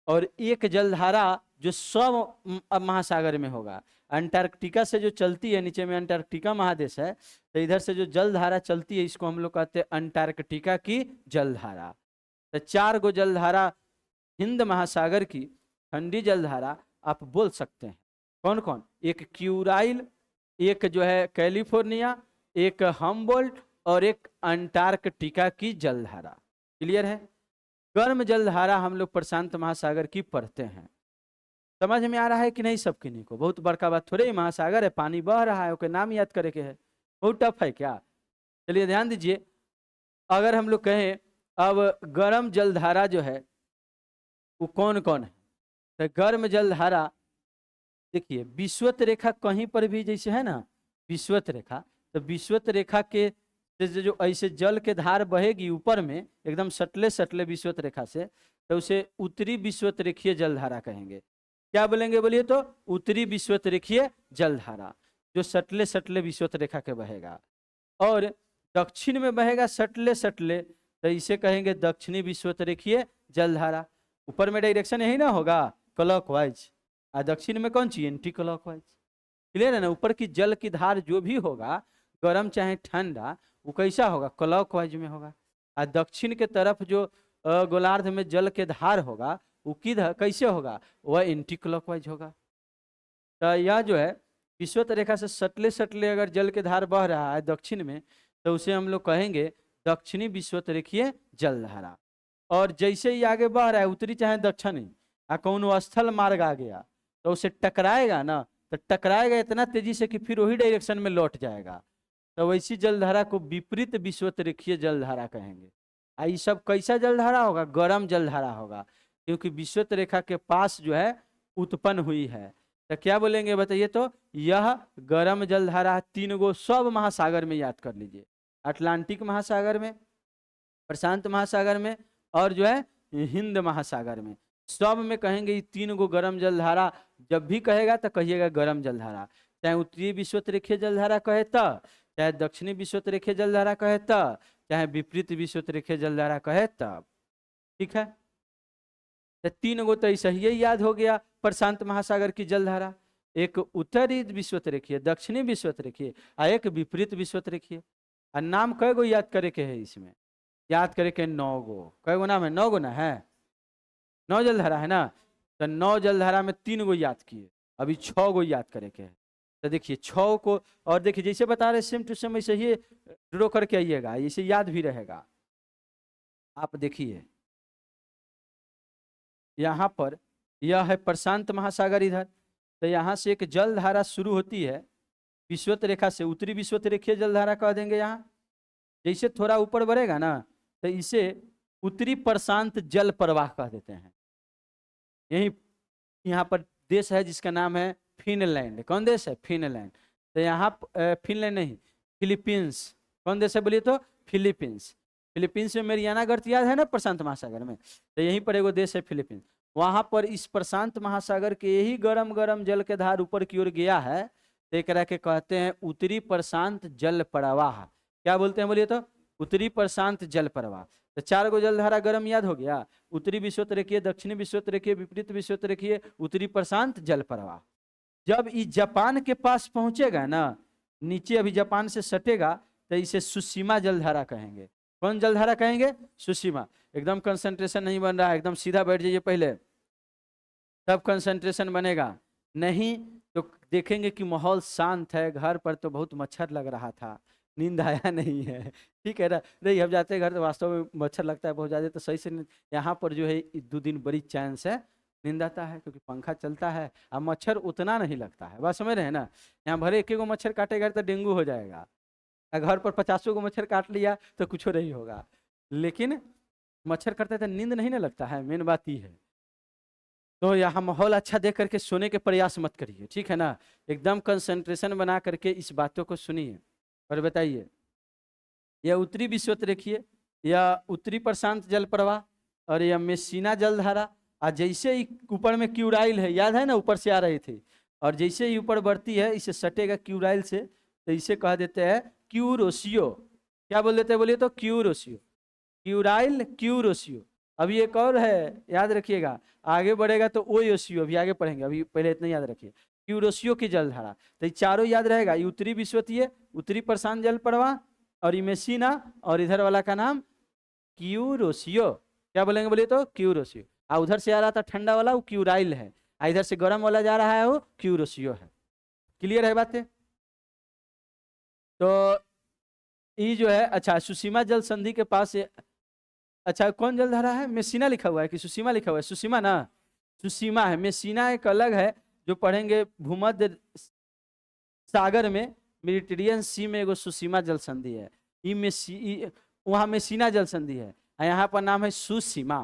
और एक जलधारा जो सब महासागर में होगा, अंटार्कटिका से जो चलती है, नीचे में अंटार्कटिका महादेश है, तो इधर से जो जलधारा चलती है इसको हम लोग कहते हैं अंटार्कटिका की जलधारा। तो 4 गो जलधारा हिंद महासागर की ठंडी जलधारा आप बोल सकते हैं। कौन कौन? एक क्यूराइल, एक जो है कैलिफोर्निया, एक हमबोल्ट और एक अंटार्कटिका की जलधारा। क्लियर है? गर्म जलधारा हम लोग प्रशांत महासागर की पढ़ते हैं। समझ में आ रहा है कि नहीं सब किन्हीं को? बहुत बड़का बात थोड़े ही, महासागर है, पानी बह रहा है, ओके नाम याद करे के है, बहुत टफ है क्या? चलिए ध्यान दीजिए। अगर हम लोग कहें अब गर्म जलधारा जो है वो कौन कौन है, तो गर्म जलधारा देखिए विषुवत रेखा कहीं पर भी जैसे है ना विषुवत रेखा, तो विषुवत रेखा के जो ऐसे जल के धार बहेगी ऊपर में एकदम सटले सटले विषुवत रेखा से, तो उसे उत्तरी विषुवत रेखीय जलधारा कहेंगे। क्या बोलेंगे बोलिए तो? उत्तरी विषुवत रेखीय जलधारा, जो सटले सटले विषुवत रेखा के बहेगा। और दक्षिण में बहेगा सटले सटले, तो इसे कहेंगे दक्षिणी विषुवत रेखीय जलधारा। ऊपर में डायरेक्शन यही ना होगा क्लॉकवाइज, और दक्षिण में कौन सी? Anti clockwise. क्लियर है ना? ऊपर की जल की धार जो भी होगा, गर्म चाहे ठंडा, वो कैसा होगा? क्लॉकवाइज में होगा। और दक्षिण के तरफ जो गोलार्ध में जल के धार होगा वो किधर कैसे होगा? वह एंटी क्लॉकवाइज होगा। तो यह जो है विषुवत रेखा से सटले सटले अगर जल के धार बह रहा है दक्षिण में, तो उसे हम लोग कहेंगे दक्षिणी विषुवत रेखीय जलधारा। और जैसे ही आगे बह रहा है उत्तरी चाहे दक्षिणी, कौन स्थल मार्ग आ गया तो उसे टकराएगा ना, तो टकराएगा इतना तेजी से कि फिर वही डायरेक्शन में लौट जाएगा। तो वैसी जलधारा को विपरीत विषुवत रेखीय जलधारा कहेंगे। ये सब कैसा जलधारा होगा? गर्म जलधारा होगा, क्योंकि विषुवत रेखा के पास जो है उत्पन्न हुई है। तो क्या बोलेंगे बताइए तो? यह गर्म जलधारा 3 गो सब महासागर में याद कर लीजिए, अटलांटिक महासागर में, प्रशांत महासागर में, और जो है हिंद महासागर में, सब में कहेंगे ये 3 गो गर्म जलधारा। जब भी कहेगा तो कहिएगा गर्म जलधारा, चाहे उत्तरी विषुवत रेखीय जलधारा कहे तब, चाहे दक्षिणी विषुवत रेखीय जलधारा कहे तब, चाहे विपरीत विषुवत रेखीय जलधारा कहे तब। ठीक है? तो 3 गो तो ऐसा ही याद हो गया प्रशांत महासागर की जलधारा। एक उत्तरी विषुवत रेखीय, दक्षिणी विषुवत रेखीय, और एक विपरीत विषुवत रेखीय। और नाम कई गो याद करे के है इसमें? याद करे के 9 गो। कई गो नाम है? 9 गो ना है? 9 जलधारा है ना? तो 9 जलधारा में 3 गो याद किए, अभी 6 गो याद करे के है। तो देखिए 6 को, और देखिए जैसे बता रहे सेम टू सेम ऐसे ही ड्रॉ करके आइएगा, इसे याद भी रहेगा। आप देखिए यहाँ पर यह है प्रशांत महासागर इधर, तो यहाँ से एक जलधारा शुरू होती है विषुवत रेखा से, उत्तरी विषुवत रेखीय जलधारा कह देंगे। यहाँ जैसे थोड़ा ऊपर बढ़ेगा ना तो इसे उत्तरी प्रशांत जल प्रवाह कह देते हैं। यही यहाँ पर देश है जिसका नाम है फिनलैंड। कौन देश है? फिनलैंड। तो यहाँ फिनलैंड नहीं, फिलीपींस। कौन देश है बोलिए तो? फिलीपींस। फिलीपींस में मेरियाना गर्त याद है ना प्रशांत महासागर में, तो यहीं पर एगो देश है फिलीपींस। वहां पर इस प्रशांत महासागर के यही गरम गरम जल के धार ऊपर की ओर गया है, तो एक के कहते हैं उत्तरी प्रशांत जल प्रवाह। क्या बोलते हैं बोलिए तो? उत्तरी प्रशांत जल प्रवाह। तो 4 गो जलधारा गरम याद हो गया, उत्तरी विषुवत रेखीय, दक्षिणी विषुवत रेखीय, विपरीत विषुवत रेखीय, उत्तरी प्रशांत जल प्रवाह। जब ये जापान के पास पहुंचेगा ना, नीचे अभी जापान से सटेगा, तो इसे सुसीमा जलधारा कहेंगे। कौन जलधारा कहेंगे? सुसीमा। एकदम कंसंट्रेशन नहीं बन रहा है, एकदम सीधा बैठ जाइए पहले, तब कंसंट्रेशन बनेगा। नहीं तो देखेंगे कि माहौल शांत है, घर पर तो बहुत मच्छर लग रहा था, नींद आया नहीं है, ठीक है ना? नहीं हम जाते हैं घर तो वास्तव में मच्छर लगता है बहुत ज़्यादा, तो सही से यहाँ पर जो है 2 दिन बड़ी चैन से नींद आता है, क्योंकि पंखा चलता है और मच्छर उतना नहीं लगता है। बात समझ रहे हैं ना? यहाँ भरे 1 गो मच्छर काटेगा तो डेंगू हो जाएगा, घर पर 50 गो मच्छर काट लिया तो कुछ नहीं होगा, लेकिन मच्छर करते तो नींद नहीं ना लगता है, मेन बात ये है। तो यहाँ माहौल अच्छा देख करके सोने के प्रयास मत करिए, ठीक है ना? एकदम कंसंट्रेशन बना करके इस बातों को सुनिए। और बताइए, यह उत्तरी विषुवत रेखीय, या उत्तरी प्रशांत जल प्रवाह, और यह मेसिना जलधारा। और जैसे ही ऊपर में क्यूराइल है, याद है ना, ऊपर से आ रहे थे, और जैसे ही ऊपर बढ़ती है इसे सटेगा क्यूराइल से, तो इसे कह देते हैं क्यूरोसियो। क्या बोल देते हैं बोलिए तो? क्यूरोसियो। Kuril Kuroshio. अभी एक और है, याद रखिएगा, आगे बढ़ेगा तो ओयोसियो, अभी आगे पढ़ेंगे, अभी पहले इतना याद रखिए। क्यूरोसियो की जलधारा, तो ये चारों याद रहेगा। ये उत्तरी विषुवतीय, उत्तरी प्रशांत जल प्रवाह, और ये मेसिना, और इधर वाला का नाम क्यूरोसियो। क्या बोलेंगे बोलिए तो? क्यूरोसियो। उधर से आ रहा था ठंडा वाला, वो क्यूराइल है, इधर से गर्म वाला जा रहा है, वो क्यूरोसियो है। क्लियर है बातें? तो ये जो है, अच्छा, सुसीमा जल संधि के पास अच्छा, कौन जलधारा है? मेसिना लिखा हुआ है कि सुसीमा लिखा हुआ है? सुसीमा ना, सुसीमा है। मेसिना एक अलग है, जो पढ़ेंगे भूमध्य सागर में, मेडिटेरियन सी में एगो सुसीमा जल संधि है। वहां मेसिना जल संधि है, यहाँ पर नाम है सुसीमा।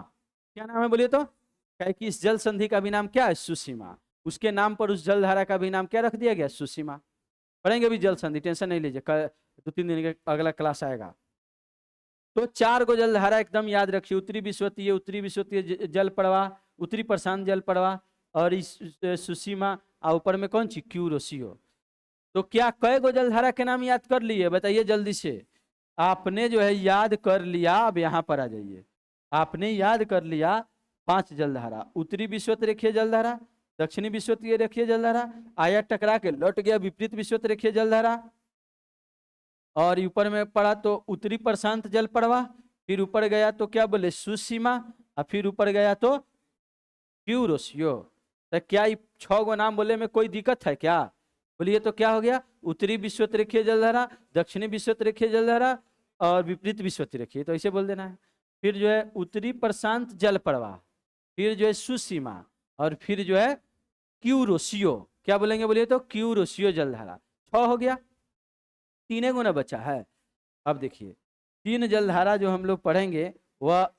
क्या नाम है बोलिए तो? क्या कि इस जल संधि का भी नाम क्या है? सुसीमा। उसके नाम पर उस जलधारा का भी नाम क्या रख दिया गया? सुसीमा। पढ़ेंगे भी जल संधि, टेंशन नहीं लीजिए, 2-3 दिन के अगला क्लास आएगा। तो 4 गो जलधारा एकदम याद रखिए, उत्तरी विषुवतीय, उत्तरी विषुवतीय जल प्रवाह, उत्तरी प्रशांत जल प्रवाह, और इस सुसीमा, और ऊपर में कौन सी? क्यूरोसियो। तो क्या कई गो जलधारा के नाम याद कर लिए? बताइए जल्दी से। आपने जो है याद कर लिया, अब यहाँ पर आ जाइए। आपने याद कर लिया 5 जलधारा, उत्तरी विषुवत रेखीय जलधारा, दक्षिणी विषुवतीय रेखीय जलधारा, आया टकरा के लौट गया विपरीत विषुवत रेखीय जलधारा, और ऊपर में पड़ा तो उत्तरी प्रशांत जल प्रवाह, फिर ऊपर गया तो क्या बोले? सुसीमा, और फिर ऊपर गया तो क्यूरोसियो। तो क्या 6 गो नाम बोले में कोई दिक्कत है क्या? बोलिए तो क्या हो गया? उत्तरी विषुवत रेखीय जलधारा, दक्षिणी विषुवत रेखीय जलधारा, और विपरीत विषुवत रेखीय, तो ऐसे बोल देना है। फिर जो है उत्तरी प्रशांत जल प्रवाह, फिर जो है सुसीमा, और फिर जो है क्यूरोसियो। क्या बोलेंगे बोलिए तो? क्यूरोसियो जलधारा। 6 हो गया, 3 गुना बचा है। अब देखिए, 3 जलधारा जो हम लोग पढ़ेंगे वह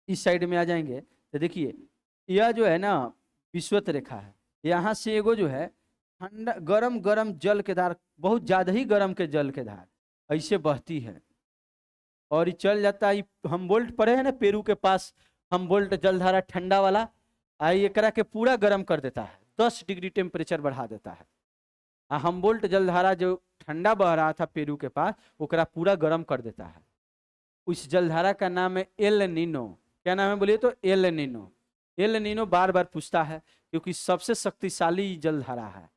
इस साइड में आ जाएंगे। तो देखिए, यह जो है ना विषुवत रेखा है, यहाँ से एगो जो है ठंडा गरम गरम जल के धार, बहुत ज्यादा ही गरम के जल के धार ऐसे बहती है, और ये चल जाता है। हमबोल्ट पड़े है ना पेरू के पास, हमबोल्ट जलधारा ठंडा वाला, आई एकरा के पूरा गर्म कर देता है, 10 डिग्री टेम्परेचर बढ़ा देता है। हमबोल्ट जलधारा जो ठंडा बह रहा था पेरू के पास, ओकरा पूरा गर्म कर देता है। उस जलधारा का नाम है एल नीनो। क्या नाम है बोलिए तो? El Nino. एल नीनो बार बार पूछता है, क्योंकि सबसे शक्तिशाली जलधारा है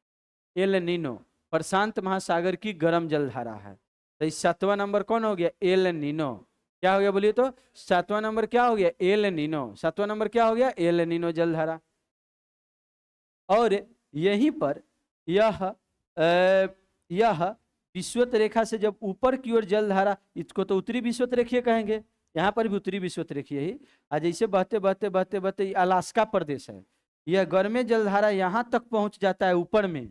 एल नीनो, प्रशांत महासागर की गर्म जलधारा है। तो इस 7वां नंबर कौन हो गया? El Nino. क्या हो गया बोलिए तो? 7वां नंबर क्या हो गया? El Nino. 7वां नंबर क्या हो गया? एल नीनो जलधारा। और यहीं पर यह विषुवत रेखा से जब ऊपर की ओर जलधारा, इसको तो उत्तरी विषुवत रेखीय कहेंगे, यहाँ पर भी उत्तरी विषुवत रेखीय ही, आज जैसे बहते बहते बहते बहते अलास्का प्रदेश है, यह गर्म जलधारा यहाँ तक पहुंच जाता है ऊपर में,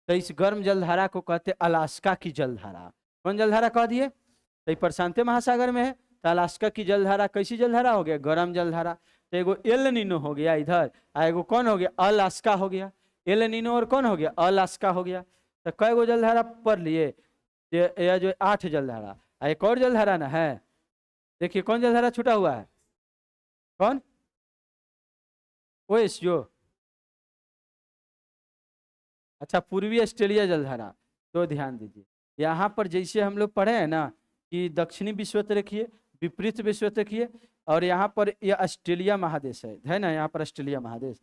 तो इस गर्म जलधारा को कहते अलास्का की जलधारा। कौन जलधारा कह दिए? तो प्रशांत महासागर में है, तो अलास्का की जलधारा कैसी जलधारा हो गया? गर्म जलधारा। तो एगो एल नीनो हो गया इधर, एगो कौन हो गया? अलास्का हो गया। एल नीनो और कौन हो गया? अलास्का हो गया। तो कई गो जलधारा पढ़ लिए? यह जो 8 जलधारा, एक और जलधारा ना है, देखिए कौन जलधारा छूटा हुआ है? कौन? ओएसयो। अच्छा, पूर्वी ऑस्ट्रेलिया जलधारा। तो ध्यान दीजिए, यहाँ पर जैसे हम लोग पढ़े हैं ना कि दक्षिणी विषुवत रेखीय, विपरीत विषुवत रेखीय, और यहाँ पर यह ऑस्ट्रेलिया महादेश है ना, यहाँ पर ऑस्ट्रेलिया महादेश।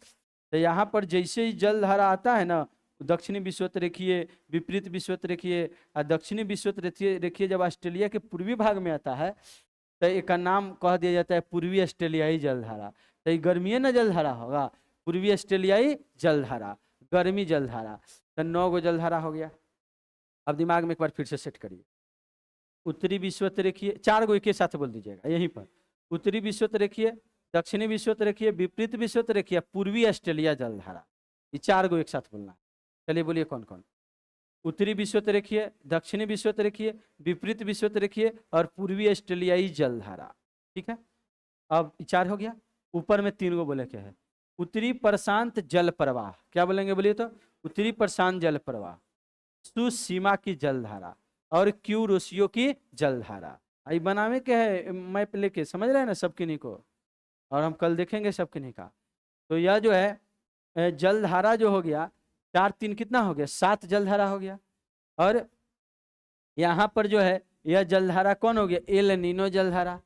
तो यहाँ पर जैसे ही जलधारा आता है ना, दक्षिणी विषुवत रेखीय, विपरीत विषुवत रेखीय, और दक्षिणी विषुवत रेखीय जब ऑस्ट्रेलिया के पूर्वी भाग में आता है, तो एक का नाम कह दिया जाता है पूर्वी ऑस्ट्रेलियाई जलधारा। तो ये गर्मीय न जलधारा होगा, पूर्वी ऑस्ट्रेलियाई जलधारा, गर्मी जलधारा। तो 9 गो जलधारा हो गया। अब दिमाग में एक बार फिर से सेट करिए। उत्तरी विषुवत रेखीय, 4 गो एक ही साथ बोल दीजिएगा यहीं पर। उत्तरी विषुवत रेखीय, दक्षिणी विषुवत रेखीय, विपरीत विषुवत रेखीय, पूर्वी ऑस्ट्रेलिया जलधारा, ये 4 गो एक साथ बोलना। चलिए बोलिए कौन कौन? उत्तरी विषुवत रेखीय, दक्षिणी विषुवत रेखीय, विपरीत विषुवत रेखीय, और पूर्वी ऑस्ट्रेलियाई जलधारा। ठीक है, अब 4 हो गया। ऊपर में 3 गो बोले क्या है? उत्तरी प्रशांत जल प्रवाह। क्या बोलेंगे बोलिए तो? उत्तरी प्रशांत जल प्रवाह, सुसीमा की जलधारा, और क्यूरोसियो की जलधारा। आई बनावे के है मैप लेके, समझ रहे हैं ना सब किन्हीं को, और हम कल देखेंगे सब किन्हीं का। तो यह जो है जलधारा जो हो गया 4 3 कितना हो गया, 7 जलधारा हो गया। और यहाँ पर जो है यह जलधारा कौन हो गया, एल नीनो जलधारा।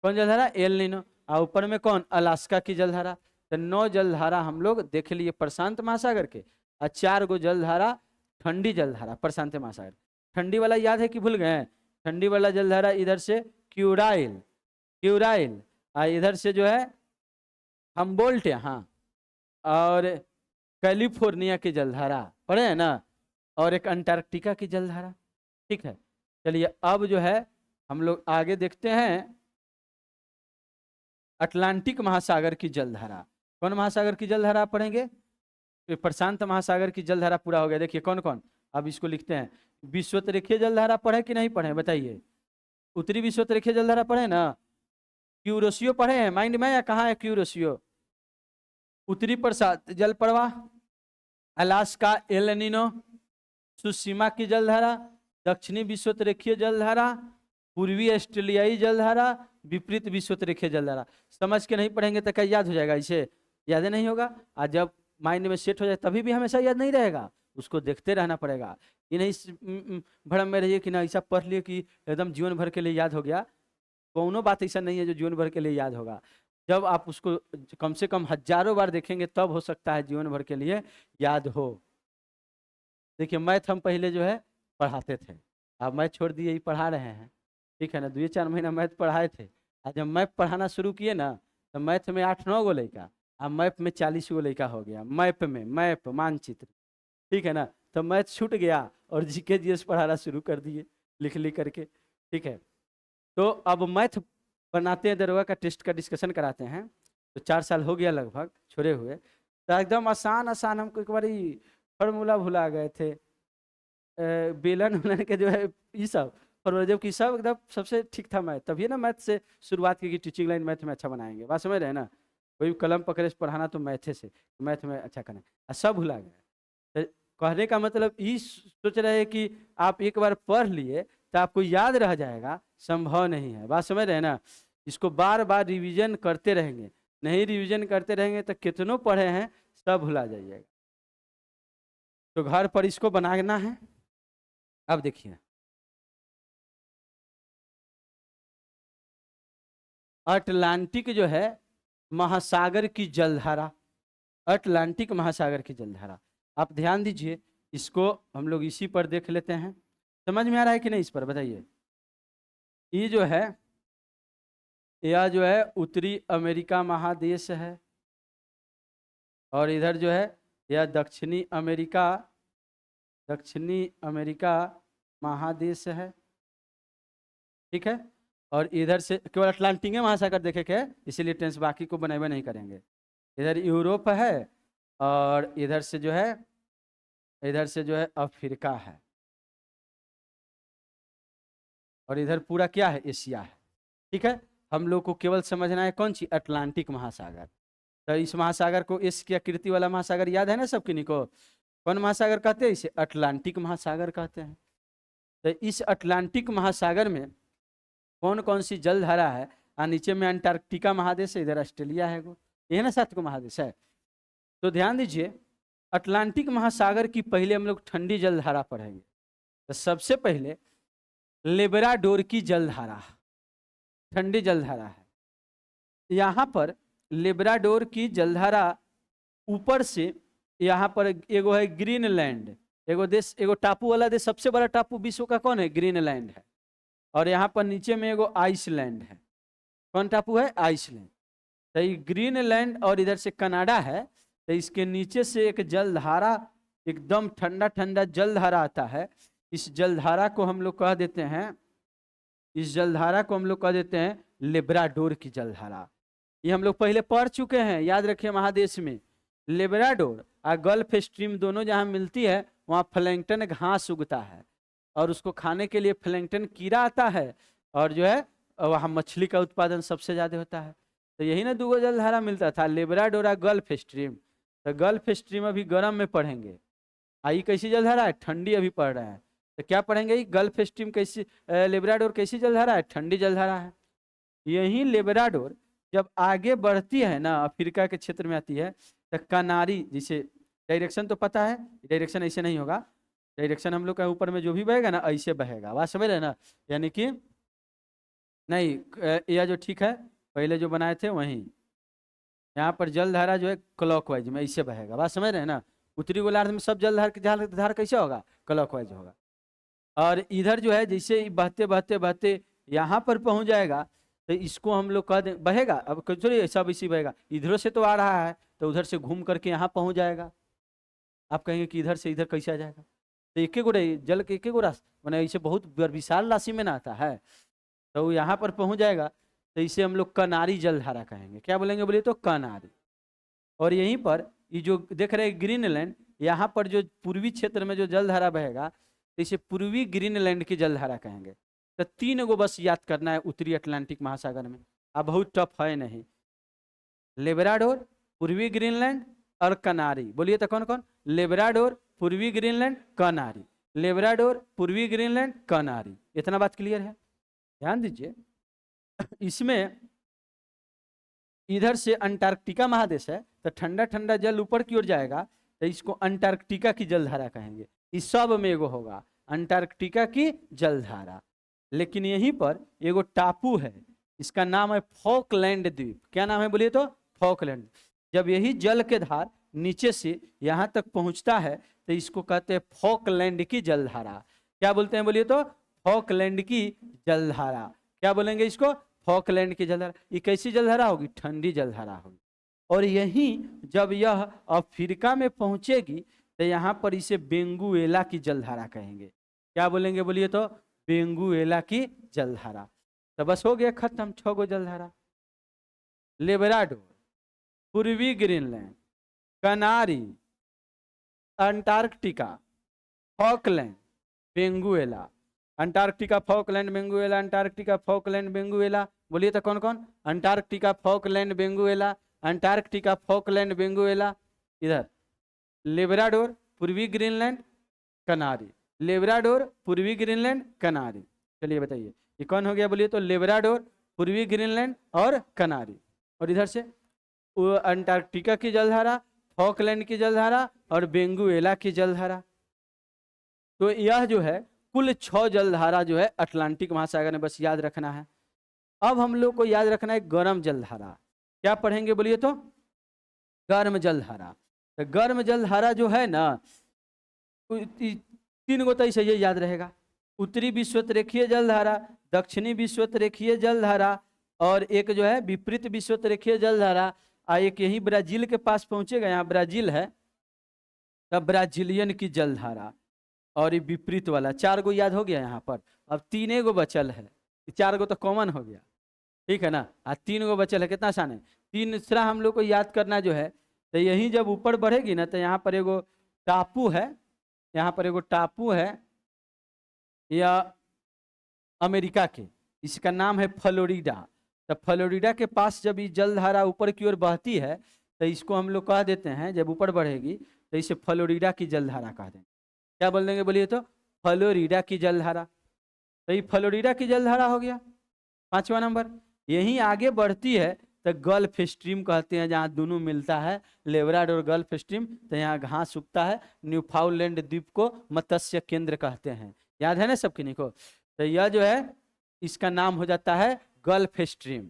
कौन जलधारा, एल नीनो। और ऊपर में कौन, अलास्का की जलधारा। तो 9 जलधारा हम लोग देख लिए प्रशांत महासागर के, और 4 गो जलधारा ठंडी जलधारा प्रशांत महासागर। ठंडी वाला याद है कि भूल गए, ठंडी वाला जलधारा इधर से क्यूराइल, क्यूराइल, और इधर से जो है हम्बोल्ट, हाँ, और कैलिफोर्निया की जलधारा पढ़े हैं ना, और एक अंटार्कटिका की जलधारा। ठीक है, चलिए अब जो है हम लोग आगे देखते हैं अटलांटिक महासागर की जलधारा। कौन महासागर की जलधारा पढ़ेंगे, तो प्रशांत महासागर की जलधारा पूरा हो गया। देखिए कौन कौन, अब इसको लिखते हैं। विश्वतरेखीय जलधारा पढ़े कि नहीं पढ़े बताइए, उत्तरी विश्वतरेखीय जलधारा पढ़े ना, क्यूरोसियो पढ़े हैं माइंड में, या कहाँ है क्यूरोसियो, उत्तरी प्रशांत जल प्रवाह, अलास्का एल नीनो, सुसीमा की जलधारा, दक्षिणी विश्वतरेखीय जलधारा, पूर्वी ऑस्ट्रेलियाई जलधारा, विपरीत विश्वतरेखीय जलधारा। समझ के नहीं पढ़ेंगे तो क्या याद हो जाएगा, इसे याद नहीं होगा। और जब माइंड में सेट हो जाए तभी भी हमेशा याद नहीं रहेगा, उसको देखते रहना पड़ेगा। ये नहीं भ्रम में रहिए कि ना ऐसा पढ़ लिए कि एकदम जीवन भर के लिए याद हो गया। कोनो बात ऐसा नहीं है जो जीवन भर के लिए याद होगा। जब आप उसको कम से कम हजारों बार देखेंगे तब हो सकता है जीवन भर के लिए याद हो। देखिए मैथ हम पहले जो है पढ़ाते थे, अब मैथ छोड़ दिए, ही पढ़ा रहे हैं। ठीक है ना, 2-4 महीना मैथ पढ़ाए थे, और जब मैथ पढ़ाना शुरू किए ना तो मैथ में 8-9 गो लड़का, अब मैथ में 40 गो लड़का हो गया। मैप में, मैप मानचित्र, ठीक है ना, तो मैथ छूट गया और जीके जीएस पढ़ाना शुरू कर दिए लिख लिख करके। ठीक है, तो अब मैथ बनाते हैं, दरोगा का टेस्ट का डिस्कशन कराते हैं। तो 4 साल हो गया लगभग छोड़े हुए, तो एकदम आसान आसान हमको एक बार फॉर्मूला भुला गए थे, बेलन उलन के जो है ये सब, और जबकि सब एकदम सबसे ठीक था मैथ। तभी ना मैथ से शुरुआत की कि टीचिंग लाइन मैथ में अच्छा बनाएंगे, बात समझ रहे हैं ना। कोई कलम पकड़े से पढ़ाना तो मैथे से, मैथ में अच्छा करना, सब भुला गए। तो कहने का मतलब ये सोच रहे हैं कि आप एक बार पढ़ लिए तो आपको याद रह जाएगा, संभव नहीं है, बात समझ रहे हैं ना। इसको बार बार रिवीजन करते रहेंगे, नहीं रिवीजन करते रहेंगे तो कितनों पढ़े हैं सब भुला जाइएगा। तो घर पर इसको बनाना है। अब देखिए अटलांटिक जो है महासागर की जलधारा, अटलांटिक महासागर की जलधारा, आप ध्यान दीजिए, इसको हम लोग इसी पर देख लेते हैं। समझ में आ रहा है कि नहीं इस पर बताइए। ये जो है यह जो है उत्तरी अमेरिका महादेश है, और इधर जो है यह दक्षिणी अमेरिका महादेश है। ठीक है, और इधर से केवल अटलांटिक महासागर देखे के, इसीलिए टेंस बाकी को बनाए नहीं करेंगे। इधर यूरोप है, और इधर से जो है अफ्रीका है, और इधर पूरा क्या है, एशिया है। ठीक है, हम लोग को केवल समझना है कौन सी, अटलांटिक महासागर। तो इस महासागर को, एस की आकृति वाला महासागर याद है ना सब किन्हीं को, कौन महासागर कहते हैं इसे, अटलांटिक महासागर कहते हैं। तो इस अटलांटिक महासागर में कौन कौन सी जलधारा है, और नीचे में अंटार्कटिका महादेश है, इधर ऑस्ट्रेलिया है, ये ना 7 को महादेश है। तो ध्यान दीजिए, अटलांटिक महासागर की पहले हम लोग ठंडी जलधारा पढ़ेंगे। तो सबसे पहले लेब्राडोर की जलधारा, ठंडी जलधारा है। यहाँ पर लेब्राडोर की जलधारा ऊपर से, यहाँ पर एगो है ग्रीनलैंड, एगो देश, एगो टापू वाला देश, सबसे बड़ा टापू विश्व का कौन है, ग्रीनलैंड है। और यहाँ पर नीचे में एगो आइसलैंड है, कौन टापू है, आइसलैंड। तो ये ग्रीनलैंड और इधर से कनाडा है। तो इसके नीचे से एक जलधारा, एकदम ठंडा ठंडा जलधारा आता है। इस जलधारा को हम लोग कह देते हैं, लेब्राडोर की जलधारा। ये हम लोग पहले पढ़ चुके हैं, याद रखिए, महादेश में लेब्राडोर और गल्फ स्ट्रीम दोनों जहाँ मिलती है वहाँ प्लैंकटन घास उगता है, और उसको खाने के लिए प्लैंकटन कीड़ा आता है, और जो है वहाँ मछली का उत्पादन सबसे ज़्यादा होता है। तो यही ना 2 जलधारा मिलता था, लेब्राडोर और गल्फ स्ट्रीम। तो गल्फ स्ट्रीम अभी गर्म में पढ़ेंगे, आई कैसी जलधारा है, ठंडी अभी पढ़ रहे हैं। तो क्या पढ़ेंगे, गल्फ स्ट्रीम कैसी, लेब्राडोर कैसी जलधारा है, ठंडी जलधारा है। यही लेब्राडोर जब आगे बढ़ती है ना, अफ्रीका के क्षेत्र में आती है, तो कनारी, जिसे डायरेक्शन तो पता है, डायरेक्शन ऐसे नहीं होगा, डायरेक्शन हम लोग का ऊपर में जो भी बहेगा ना ऐसे बहेगा, बात समझ रहे हैं ना, यानी कि नहीं, यह जो ठीक है पहले जो बनाए थे वहीं, यहाँ पर जलधारा जो है क्लॉकवाइज में ऐसे बहेगा, बात समझ रहे हैं ना। उत्तरी गोलार्ध में सब जलधार की धारा कैसे होगा, क्लॉकवाइज होगा। और इधर जो है जैसे ही बहते बहते बहते यहाँ पर पहुंच जाएगा, तो इसको हम लोग कह दें बहेगा, अब चलिए सब इसी बहेगा, इधरों से तो आ रहा है तो उधर से घूम करके यहाँ पहुंच जाएगा। आप कहेंगे कि इधर से इधर कैसे आ जाएगा, तो एक गो जल के एक गो रास्ता, मैंने ऐसे बहुत विशाल राशि में ना आता है, तो वो यहाँ पर पहुंच जाएगा, तो इसे हम लोग कनारी जलधारा कहेंगे। क्या बोलेंगे, बोलिए तो कनारी। और यहीं पर ये जो देख रहे हैं ग्रीनलैंड, यहाँ पर जो पूर्वी क्षेत्र में जो जलधारा बहेगा, तो इसे पूर्वी ग्रीनलैंड की जलधारा कहेंगे। तो 3 गो बस याद करना है उत्तरी अटलांटिक महासागर में, अब बहुत टफ है नहीं, लेब्राडोर, पूर्वी ग्रीनलैंड और कनारी। बोलिए तो कौन कौन, लेब्राडोर, पूर्वी ग्रीनलैंड, कनारी, लेब्राडोर, पूर्वी ग्रीनलैंड, कनारी। इतना बात क्लियर है, ध्यान दीजिए। इसमें इधर से अंटार्कटिका महादेश है, तो ठंडा ठंडा जल ऊपर की ओर जाएगा, तो इसको अंटार्कटिका की जलधारा कहेंगे। इस सब में एगो होगा अंटार्कटिका की जलधारा। लेकिन यहीं पर एगो टापू है, इसका नाम है फॉकलैंड द्वीप। क्या नाम है, बोलिए तो फॉकलैंड। जब यही जल के धार नीचे से यहाँ तक पहुँचता है, तो इसको कहते हैं फॉकलैंड की जलधारा। क्या बोलते हैं, बोलिए तो फॉकलैंड की जलधारा। क्या बोलेंगे इसको, फॉकलैंड की जलधारा। ये कैसी जलधारा होगी, ठंडी जलधारा होगी। और यही जब यह अफ्रीका में पहुंचेगी, तो यहाँ पर इसे बेंगुएला की जलधारा कहेंगे। क्या बोलेंगे, बोलिए तो बेंगुएला की जलधारा। तो बस हो गया खत्म, 6 गो जलधारा। लेब्राडोर, पूर्वी ग्रीनलैंड, कनारी, Antarctica, Falkland, Benguela. Antarctica, Falkland, Benguela, Antarctica, Falkland, Benguela. बोलिए तो कौन कौन, Antarctica, Falkland, Benguela, Antarctica, Falkland, Benguela. इधर लेब्राडोर, पूर्वी ग्रीनलैंड, कनारी, लेब्राडोर, पूर्वी ग्रीनलैंड, कनारी। चलिए बताइए ये कौन हो गया, बोलिए तो लेब्राडोर, पूर्वी ग्रीनलैंड और कनारी। और इधर से अंटार्कटिका की जलधारा, फॉकलैंड की जलधारा और बेंगुएला की जलधारा। तो यह जो है कुल 6 जलधारा जो है अटलांटिक महासागर में, बस याद रखना है। अब हम लोग को याद रखना है गर्म जलधारा। क्या पढ़ेंगे, बोलिए तो गर्म जलधारा। तो गर्म जलधारा जो है ना, 3 गो तो ऐसे ये याद रहेगा, उत्तरी विश्वतरेखीय जलधारा, दक्षिणी विश्वतरेखीय जलधारा, और एक जो है विपरीत विश्वतरेखीय जलधारा। एक यही ब्राजील के पास पहुंचेगा, यहाँ ब्राजील है, तब ब्राजीलियन की जलधारा। और ये विपरीत वाला, 4 गो याद हो गया यहाँ पर। अब 3 गो बचल है, 4 गो तो कॉमन हो गया, ठीक है ना। 3 गो बचल है, कितना आसान है। तीसरा हम लोग को याद करना जो है, तो यही जब ऊपर बढ़ेगी ना, तो यहाँ पर एगो टापू है, यहाँ पर एगो टापू है या अमेरिका के, इसका नाम है फ्लोरिडा। तो फ्लोरिडा के पास जब ये जलधारा ऊपर की ओर बहती है, तो इसको हम लोग कह देते हैं, जब ऊपर बढ़ेगी तो इसे फ्लोरिडा की जलधारा कह देंगे। क्या बोल देंगे, बोलिए तो फ्लोरिडा की जलधारा। तो ये फ्लोरिडा की जलधारा हो गया 5वां नंबर। यहीं आगे बढ़ती है तो गल्फ स्ट्रीम कहते हैं, जहाँ दोनों मिलता है, लेब्राडोर गल्फ स्ट्रीम। तो यहाँ घास उगता है, न्यूफाउंडलैंड द्वीप को मत्स्य केंद्र कहते हैं, याद है ना सब किन्हीं को। तो यह जो है इसका नाम हो जाता है गल्फ स्ट्रीम।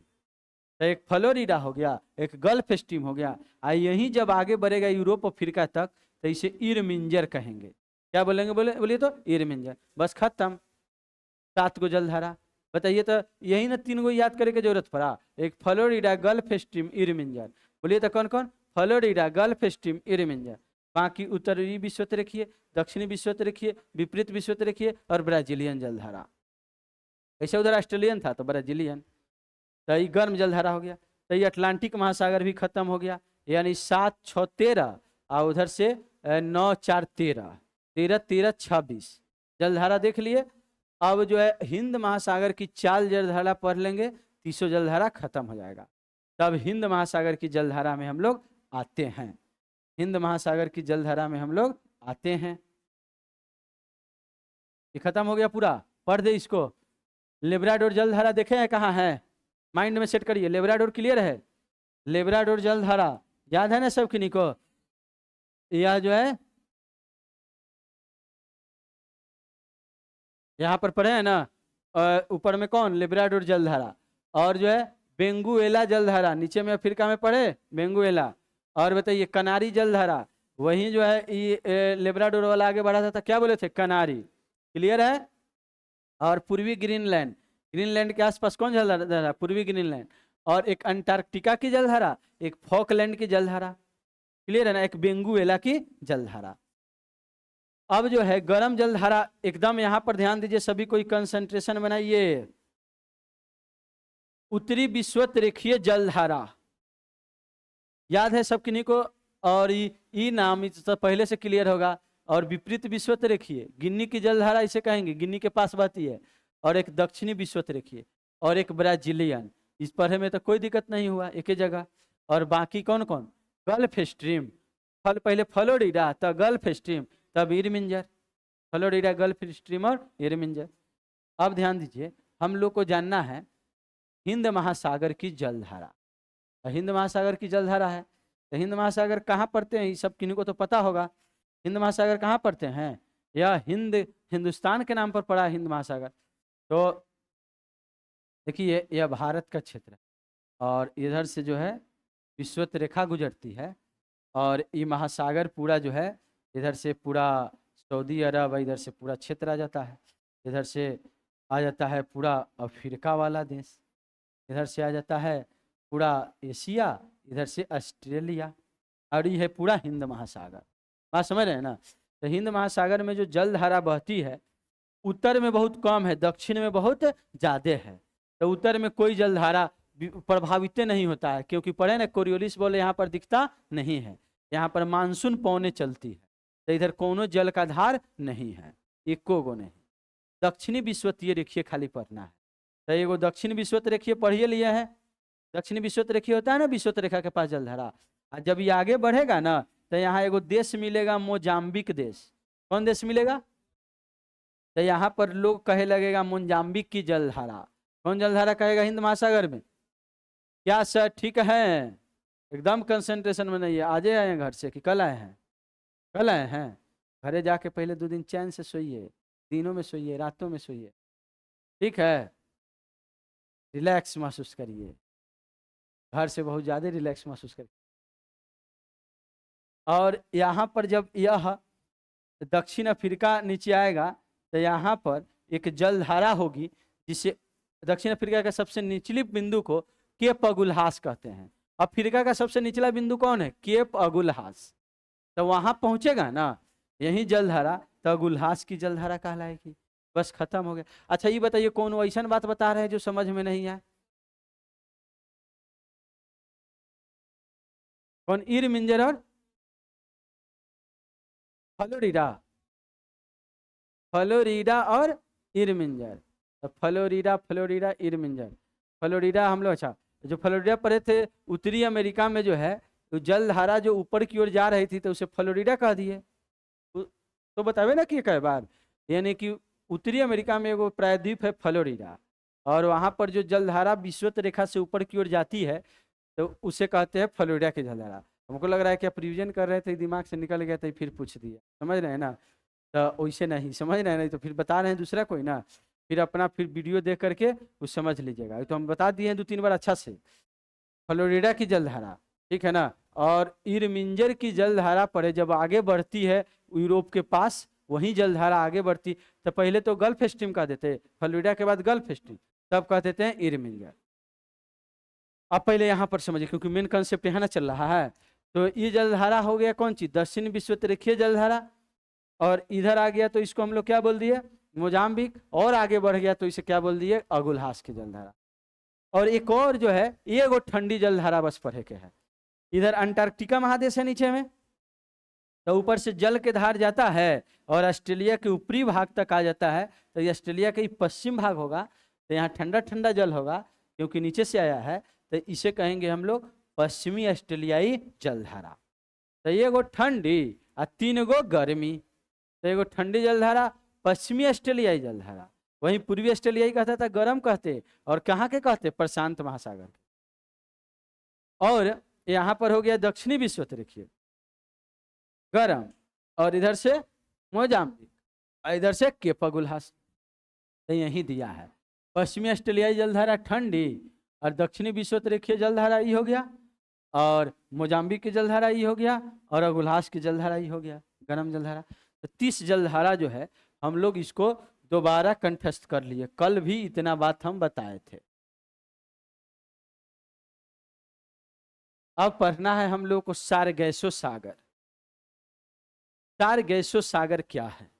तो एक फ्लोरिडा हो गया, एक गल्फ स्ट्रीम हो गया। यहीं जब आगे बढ़ेगा यूरोप अफ्रीका तक, तो इसे इरमिंजर कहेंगे। क्या बोलेंगे, बोलिए तो इरमिंजर। बस खत्म, 7 गो जलधारा। बताइए तो यही ना 3 गो याद करे के जरूरत पड़ा, एक फ्लोरिडा, गल्फ स्ट्रीम, इरमिंजर। बोलिए तो कौन कौन, फ्लोरिडा, गल्फ स्ट्रीम, इरमिंजर। बाकी उत्तरी विश्वतरेखीय, दक्षिणी विश्वतरेखीय, विपरीत विश्वतरेखीय और ब्राजीलियन जलधारा। ऐसे उधर ऑस्ट्रेलियन था तो ब्राजीलियन। तो ये गर्म जलधारा हो गया। तो ये अटलांटिक महासागर भी खत्म हो गया, यानी 7, 6, 13 और उधर से 9, 4, 13, 13, 13, 26 जलधारा देख लिए। अब जो है हिंद महासागर की 4 जलधारा पढ़ लेंगे, 30 जलधारा खत्म हो जाएगा। तब हिंद महासागर की जलधारा में हम लोग आते हैं, हिंद महासागर की जलधारा में हम लोग आते हैं। ये खत्म हो गया पूरा, पढ़ दे इसको। लेब्राडोर जलधारा देखे हैं कहाँ है, माइंड में सेट करिए। लेब्राडोर क्लियर है, लेब्राडोर जलधारा याद है ना सब किन्हीं को? यह जो है यहाँ पर पढ़े है ना, ऊपर में कौन, लेब्राडोर जलधारा, और जो है बेंगुएला जलधारा, नीचे में अफ्रीका में पढ़े बेंगुएला। और बताइए कनारी जलधारा, वही जो है ये लेब्राडोर वाला आगे बढ़ा था क्या बोले थे, कनारी, क्लियर है। और पूर्वी ग्रीनलैंड, ग्रीनलैंड के आसपास कौन जलधारा, पूर्वी ग्रीनलैंड। और एक अंटार्कटिका की जलधारा, एक फॉकलैंड की जलधारा, क्लियर है ना, एक बेंगुएला की जलधारा। अब जो है गर्म जलधारा, एकदम यहां पर ध्यान दीजिए सभी, कोई कंसंट्रेशन बनाइए। उत्तरी विषुवत रेखीय जलधारा याद है सब किन्हीं को, और ई नाम तो पहले से क्लियर होगा। और विपरीत विषुवत रेखीय, गिन्नी की जलधारा इसे कहेंगे, गिन्नी के पास बहती है। और एक दक्षिणी विषुवत रेखीय, और एक ब्राजीलियन, इस पढ़े में तो कोई दिक्कत नहीं हुआ, एक ही जगह। और बाकी कौन कौन, गल्फ स्ट्रीम, पहले फ्लोरिडा, तब गल्फ स्ट्रीम, तब इरमिंजर, फ्लोरिडा, गल्फ स्ट्रीम और इरमिंजर। अब ध्यान दीजिए, हम लोग को जानना है हिंद महासागर की जलधारा। हिंद महासागर की जलधारा है, तो हिंद महासागर कहाँ पड़ते हैं, ये सब किन्हीं को तो पता होगा। हिंद महासागर कहाँ पड़ते हैं, यह हिंदुस्तान के नाम पर पड़ा है हिंद महासागर। तो देखिए यह भारत का क्षेत्र है, और इधर से जो है विषुवत रेखा गुजरती है, और ये महासागर पूरा जो है इधर से पूरा सऊदी अरब, इधर से पूरा क्षेत्र आ जाता है, इधर से आ जाता है पूरा अफ्रीका वाला देश, इधर से आ जाता है पूरा एशिया, इधर से ऑस्ट्रेलिया, और ये है पूरा हिंद महासागर। बात समझ रहे हैं ना। तो हिंद महासागर में जो जलधारा बहती है, उत्तर में बहुत कम है, दक्षिण में बहुत ज़्यादा है। तो उत्तर में कोई जलधारा प्रभावित नहीं होता है, क्योंकि पढ़े ना कोरियोलिस बोले यहाँ पर दिखता नहीं है, यहाँ पर मानसून पौने चलती है, तो इधर कोनो जल का धार नहीं है, एको गो नहीं। दक्षिणी विषुवतीय रेखीय खाली पढ़ना है, तो एगो दक्षिण विषुवत रेखीय पढ़िए लिए है। दक्षिणी विषुवत रेखीय होता है ना, विषुवत रेखा के पास जलधारा, और जब ये आगे बढ़ेगा ना, तो यहाँ एगो देश मिलेगा, मोजाम्बिक देश। कौन देश मिलेगा, तो यहाँ पर लोग कहे लगेगा मोजाम्बिक की जलधारा। कौन जलधारा कहेगा, हिंद महासागर में। क्या सर ठीक है, एकदम कंसंट्रेशन में नहीं है। आज आए हैं घर से कि कल आए हैं, कल आए हैं। घरे जाके पहले 2 दिन चैन से सोइए, दिनों में सोइए, रातों में सोइए, ठीक है, रिलैक्स महसूस करिए, घर से बहुत ज़्यादा रिलैक्स महसूस करिए। और यहाँ पर जब यह दक्षिण अफ्रीका नीचे आएगा, तो यहाँ पर एक जलधारा होगी, जिसे दक्षिण अफ्रीका के सबसे निचली बिंदु को केप अगुलहास कहते हैं। अफ्रीका का सबसे निचला बिंदु कौन है, केप अगुलहास। तो वहां पहुंचेगा ना यही जलधारा, तो अगुलहास की जलधारा कहलाएगी। बस खत्म हो गया। अच्छा ये बताइए, कौन ऐसा बात बता रहे हैं जो समझ में नहीं है, कौन, इरमिंजर और फ्लोरिडा, फ्लोरिडा और इरमिंजर। तो फ्लोरिडा, फ्लोरिडा, इरमिंजर। फ्लोरिडा हम लोग, अच्छा जो फ्लोरिडा पढ़े थे, उत्तरी अमेरिका में जो है तो जलधारा जो ऊपर की ओर जा रही थी, तो उसे फ्लोरिडा कह दिए। तो बतावे ना कि कई बार, यानी कि उत्तरी अमेरिका में एगो प्रायद्वीप है फ्लोरिडा, और वहाँ पर जो जलधारा विषुवत रेखा से ऊपर की ओर जाती है, तो उसे कहते हैं फ्लोरिडा की जलधारा। हमको लग रहा है कि आप रिविजन कर रहे थे, दिमाग से निकल गया, तो फिर पूछ दिया, समझ रहे हैं ना। तो वैसे नहीं समझ रहे हैं, नहीं तो फिर बता रहे हैं दूसरा कोई ना, फिर अपना फिर वीडियो देख करके कुछ समझ लीजिएगा। तो हम बता दिए हैं 2-3 बार अच्छा से, फ्लोरिडा की जलधारा, ठीक है ना। और इरमिंजर की जलधारा पड़े जब आगे बढ़ती है यूरोप के पास, वहीं जलधारा आगे बढ़ती, तो पहले तो गल्फ स्ट्रीम कह देते, फ्लोरिडा के बाद गल्फ स्ट्रीम, तब कह देते हैं इरमिंजर। अब पहले यहाँ पर समझिए, क्योंकि मेन कंसेप्ट यहाँ ना चल रहा है। तो ये जलधारा हो गया कौन चीज, दक्षिण विषुवत रेखीय जलधारा। और इधर आ गया तो इसको हम लोग क्या बोल दिए, मोजाम्बिक। और आगे बढ़ गया तो इसे क्या बोल दिए, अगुलहास की जलधारा। और एक और जो है, ये वो ठंडी जलधारा बस पढ़े के है। इधर अंटार्कटिका महादेश है नीचे में, तो ऊपर से जल के धार जाता है और ऑस्ट्रेलिया के ऊपरी भाग तक आ जाता है। तो ये ऑस्ट्रेलिया का पश्चिम भाग होगा, तो यहाँ ठंडा ठंडा जल होगा, क्योंकि नीचे से आया है। तो इसे कहेंगे हम लोग पश्चिमी ऑस्ट्रेलियाई जलधारा। तो ये गो ठंडी और 3 गो गर्मी। तो एगो ठंडी जलधारा पश्चिमी ऑस्ट्रेलियाई जलधारा। वहीं पूर्वी ऑस्ट्रेलियाई कहता था गर्म कहते, और कहाँ के कहते, प्रशांत महासागर। और यहाँ पर हो गया दक्षिणी विश्वतरीय गर्म, और इधर से मोजाम्बिक, इधर से केपगुल्हास। तो यही दिया है पश्चिमी ऑस्ट्रेलियाई जलधारा ठंडी, और दक्षिणी विश्वतरीय जलधारा ये हो गया, और मोजाम्बिक की जलधारा ये हो गया, और अगुल्हास की जलधारा ये हो गया गर्म जलधारा। तो 30 जलधारा जो है हम लोग इसको दोबारा कंठस्थ कर लिए, कल भी इतना बात हम बताए थे। अब पढ़ना है हम लोग को सारगैसो सागर। सारगैसो सागर क्या है?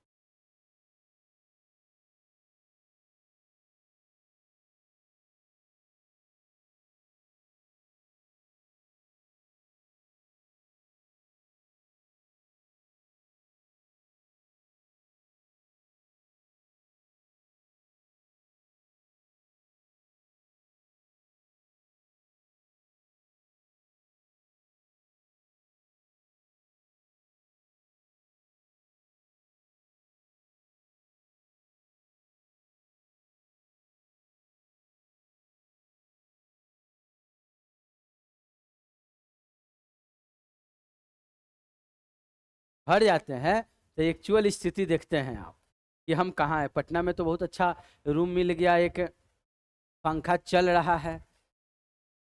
हट जाते हैं तो एक्चुअल स्थिति देखते हैं आप कि हम कहाँ हैं। पटना में तो बहुत अच्छा रूम मिल गया, एक पंखा चल रहा है,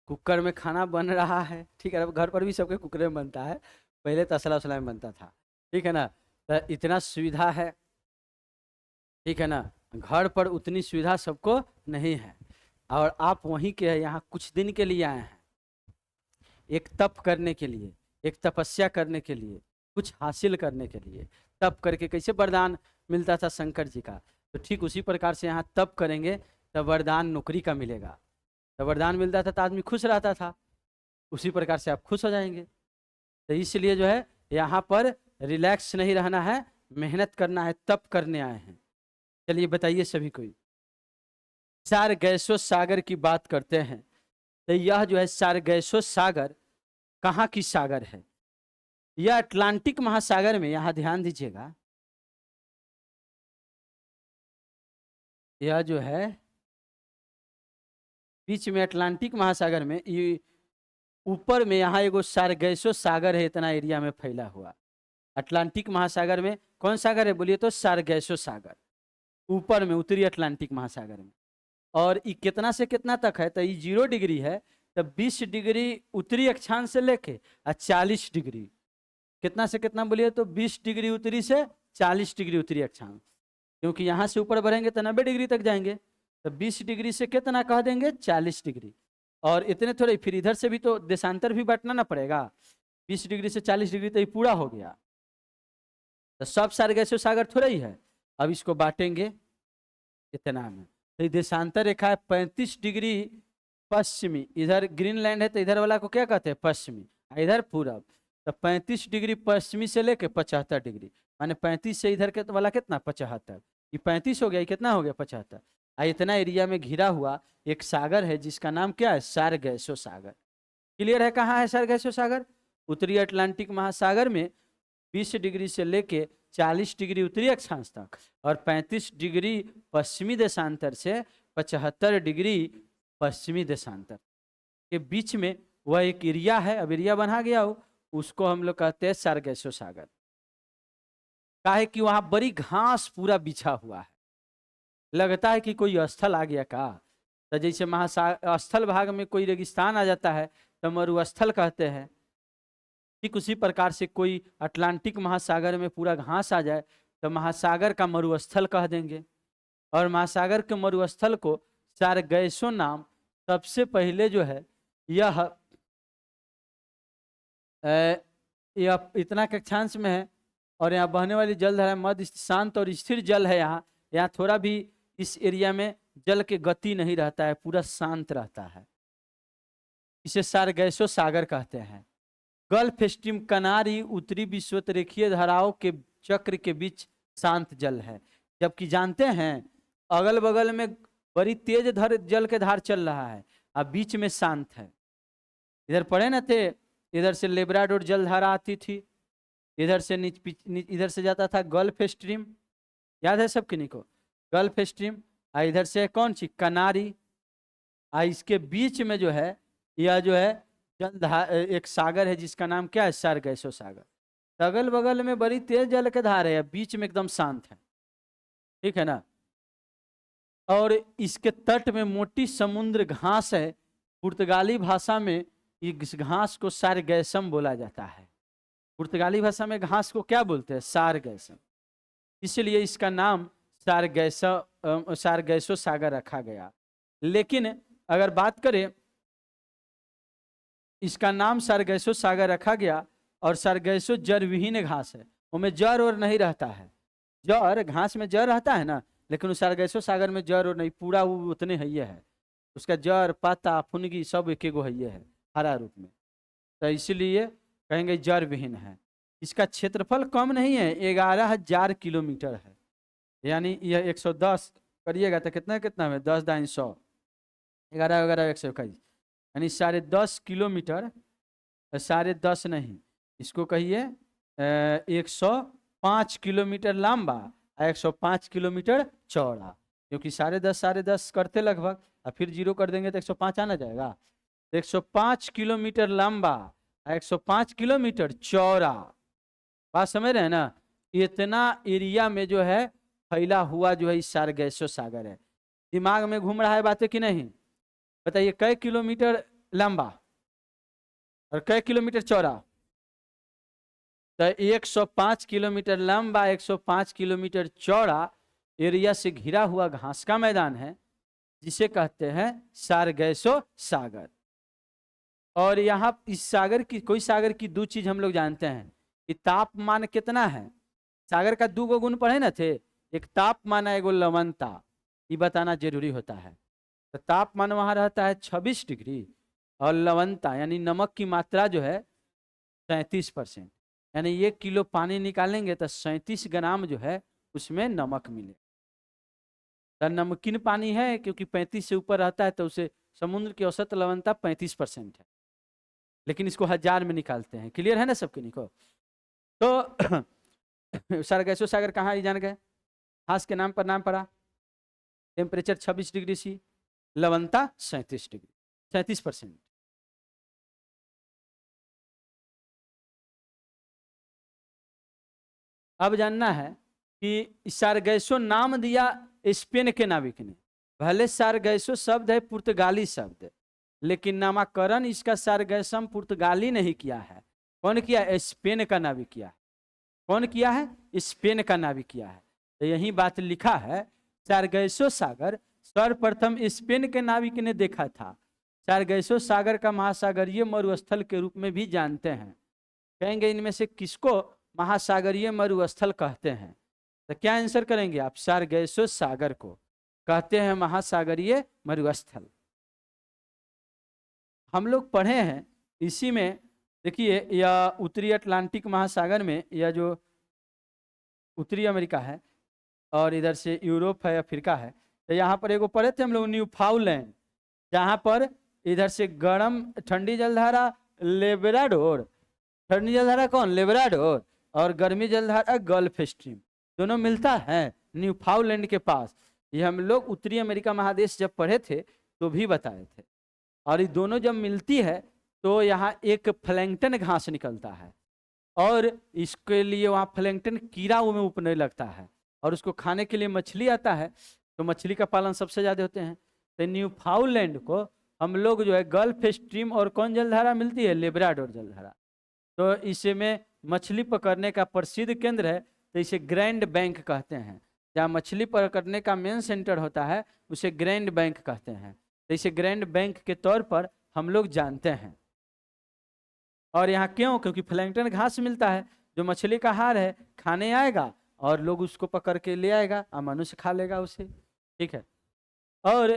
कुकर में खाना बन रहा है, ठीक है। अब घर पर भी सबके कुकर में बनता है, पहले तसला वसला में बनता था, ठीक है ना। तो इतना सुविधा है, ठीक है ना। घर पर उतनी सुविधा सबको नहीं है, और आप वहीं के हैं, यहाँ कुछ दिन के लिए आए हैं, एक तप करने के लिए, एक तपस्या करने के लिए, कुछ हासिल करने के लिए। तप करके कैसे वरदान मिलता था शंकर जी का, तो ठीक उसी प्रकार से यहाँ तप करेंगे तो वरदान नौकरी का मिलेगा। तो वरदान मिलता था तो आदमी खुश रहता था, उसी प्रकार से आप खुश हो जाएंगे। तो इसलिए जो है यहाँ पर रिलैक्स नहीं रहना है, मेहनत करना है, तप करने आए हैं। चलिए बताइए सभी कोई, सारगैसो सागर की बात करते हैं। तो यह जो है सारगैसो सागर कहाँ की सागर है? यह अटलांटिक महासागर में, यहां ध्यान दीजिएगा, यह जो है बीच में अटलांटिक महासागर में, ये ऊपर में यहाँ एगो सारगैसो सागर है, इतना एरिया में फैला हुआ। अटलांटिक महासागर में कौन सागर है बोलिए तो सारगैसो सागर, ऊपर में उत्तरी अटलांटिक महासागर में। और ये कितना से कितना तक है? तो ये 0 डिग्री है, तो 20 डिग्री उत्तरी अक्षांश से लेके और 40 डिग्री, कितना से कितना बोलिए तो 20 डिग्री उत्तरी से 40 डिग्री उत्तरी अक्षांश। क्योंकि यहाँ से ऊपर बढ़ेंगे तो 90 डिग्री तक जाएंगे, तो 20 डिग्री से कितना कह देंगे 40 डिग्री। और इतने थोड़े, फिर इधर से भी तो देशांतर भी बांटना ना पड़ेगा, 20 डिग्री से 40 डिग्री तो ये पूरा हो गया। तो सब सारगैसो सागर थोड़ा ही है, अब इसको बांटेंगे इतना में। तो ये देशांतर रेखा है 35 डिग्री पश्चिमी, इधर ग्रीनलैंड है तो इधर वाला को क्या कहते हैं पश्चिमी, इधर पूरब। तो 35 डिग्री पश्चिमी से लेके 75 डिग्री, माने 35 से इधर के वाला कितना 75, ये 35 हो गया, ये कितना हो गया 75। इतना एरिया में घिरा हुआ एक सागर है जिसका नाम क्या है सारगैसो सागर। क्लियर है कहाँ है सारगैसो सागर? उत्तरी अटलांटिक महासागर में 20 डिग्री से लेके 40 डिग्री उत्तरी अक्षांश तक, और 35 डिग्री पश्चिमी देशांतर से 75 डिग्री पश्चिमी देशांतर के बीच में वह एक एरिया है। अब एरिया बना गया हो, उसको हम लोग कहते हैं सारगैसो सागर। काहे कि वहां बड़ी घास पूरा बिछा हुआ है, लगता है कि कोई स्थल आ गया का। तो जैसे स्थल भाग में कोई रेगिस्तान आ जाता है तो मरुस्थल कहते हैं, ठीक उसी प्रकार से कोई अटलांटिक महासागर में पूरा घास आ जाए तो महासागर का मरुस्थल कह देंगे। और महासागर के मरुस्थल को सारगैसो नाम सबसे पहले जो है यह यह इतना कक्षांश में है, और यहाँ बहने वाली जलधारा मध्य शांत और स्थिर जल है। यहाँ थोड़ा भी इस एरिया में जल के गति नहीं रहता है, पूरा शांत रहता है, इसे सारगैसो सागर कहते हैं। गल्फ स्ट्रीम कनारी उत्तरी विश्वतरेखीय धाराओं के चक्र के बीच शांत जल है, जबकि जानते हैं अगल बगल में बड़ी तेज जल के धार चल रहा है, अब बीच में शांत है। इधर पढ़े न थे, इधर से लेब्राडोर जलधारा आती थी, इधर से इधर से जाता था गल्फ स्ट्रीम, याद है सब किन्हीं को? गल्फ स्ट्रीम, इधर से कौन सी कनारी, इसके बीच में जो है यह जो है एक सागर है जिसका नाम क्या है? सारगैसो सागर। अगल बगल में बड़ी तेज जल के धार है, बीच में एकदम शांत है, ठीक है ना। और इसके तट में मोटी समुद्र घास है। पुर्तगाली भाषा में इस घास को सारगैसम बोला जाता है। पुर्तगाली भाषा में घास को क्या बोलते हैं? सारगैसम। इसलिए इसका नाम सारगैसो सागर रखा गया। लेकिन अगर बात करें, इसका नाम सारगैसो सागर रखा गया, और सारगैसो जड़ विहीन घास है, उसमें जड़ और नहीं रहता है। जड़ घास में जड़ रहता है ना, लेकिन उस सारगैसो सागर में जड़ और नहीं, पूरा वो उतने है है, उसका जड़ पत्ता फुनगी सब एक गो है हरा रूप में, तो इसलिए कहेंगे जड़ विहीन है। इसका क्षेत्रफल कम नहीं है, 11,000 किलोमीटर है, यानी यह 110 करिएगा तो कितना कितना है? 10 दाइन 100, 11 11 121, यानी 10.5 किलोमीटर, 10.5 नहीं, इसको कहिए 105 किलोमीटर लंबा, 105 किलोमीटर चौड़ा, क्योंकि 10.5 करते लगभग, और फिर 0 कर देंगे तो 105 आना जाएगा। 105 किलोमीटर लंबा, 105 किलोमीटर चौड़ा, बात समझ रहे हैं ना। इतना एरिया में जो है फैला हुआ जो है इस सारगैसो सागर है। दिमाग में घूम रहा है बातें कि नहीं? बताइए कई किलोमीटर लंबा और कई किलोमीटर चौड़ा? तो 105 किलोमीटर लंबा, 105 किलोमीटर चौड़ा एरिया से घिरा हुआ घास का मैदान है, जिसे कहते हैं सारगैसो सागर। और यहाँ इस सागर की, कोई सागर की दो चीज हम लोग जानते हैं कि तापमान कितना है। सागर का 2 गुण पढ़े ना थे, एक तापमान है, एगो लवणता, ये बताना जरूरी होता है। तो तापमान वहां रहता है 26 डिग्री, और लवणता यानी नमक की मात्रा जो है 37%, यानी 1 किलो पानी निकालेंगे तो 37 ग्राम जो है उसमें नमक मिले। तो नमकीन पानी है, क्योंकि 35 से ऊपर रहता है तो उसे समुद्र की औसत लवणता 35% है, लेकिन इसको 1000 में निकालते हैं। क्लियर है ना सबके निको? तो सारगैसो सागर कहाँ जान गए? घास के नाम पर नाम पड़ा। टेम्परेचर 26 डिग्री सी, लवणता 37 डिग्री, 37%। अब जानना है कि सारगैसो नाम दिया स्पेन के नाविक ने। भले सारगैसो शब्द है पुर्तगाली शब्द, लेकिन नामकरण इसका सारगैसम पुर्तगाली नहीं किया है। कौन किया? स्पेन का नाविक किया है। कौन किया है? स्पेन का नाविक किया है। तो यही बात लिखा है, सारगैसो सागर सर्वप्रथम स्पेन के नाविक ने देखा था। सारगैसो सागर का महासागरीय मरुस्थल के रूप में भी जानते हैं। कहेंगे इनमें से किसको महासागरीय मरुस्थल कहते हैं? तो क्या आंसर करेंगे आप? सारगैसो सागर को कहते हैं महासागरीय मरुस्थल। हम लोग पढ़े हैं इसी में, देखिए यह उत्तरी अटलांटिक महासागर में, यह जो उत्तरी अमेरिका है और इधर से यूरोप है, अफ्रीका है, तो यहाँ पर एगो पढ़े थे हम लोग न्यूफाउंडलैंड, जहाँ पर इधर से गर्म ठंडी जलधारा लेब्राडोर, ठंडी जलधारा कौन? लेब्राडोर, और गर्मी जलधारा गल्फ स्ट्रीम, दोनों मिलता है न्यूफाउंडलैंड के पास। ये हम लोग उत्तरी अमेरिका महादेश जब पढ़े थे तो भी बताए थे। और ये दोनों जब मिलती है तो यहाँ एक प्लैंकटन घास निकलता है, और इसके लिए वहाँ प्लैंकटन कीड़ा में उपने लगता है, और उसको खाने के लिए मछली आता है, तो मछली का पालन सबसे ज़्यादा होते हैं। तो न्यूफाउंडलैंड को हम लोग जो है गल्फ स्ट्रीम और कौन जलधारा मिलती है? लेब्राडोर जलधारा। तो इसमें मछली पकड़ने का प्रसिद्ध केंद्र है, तो इसे ग्रैंड बैंक कहते हैं। जहाँ मछली पकड़ने का मेन सेंटर होता है उसे ग्रैंड बैंक कहते हैं। तो इसे ग्रैंड बैंक के तौर पर हम लोग जानते हैं। और यहाँ क्यों? क्योंकि प्लैंकटन घास मिलता है, जो मछली का आहार है, खाने आएगा और लोग उसको पकड़ के ले आएगा और मनुष्य खा लेगा उसे, ठीक है। और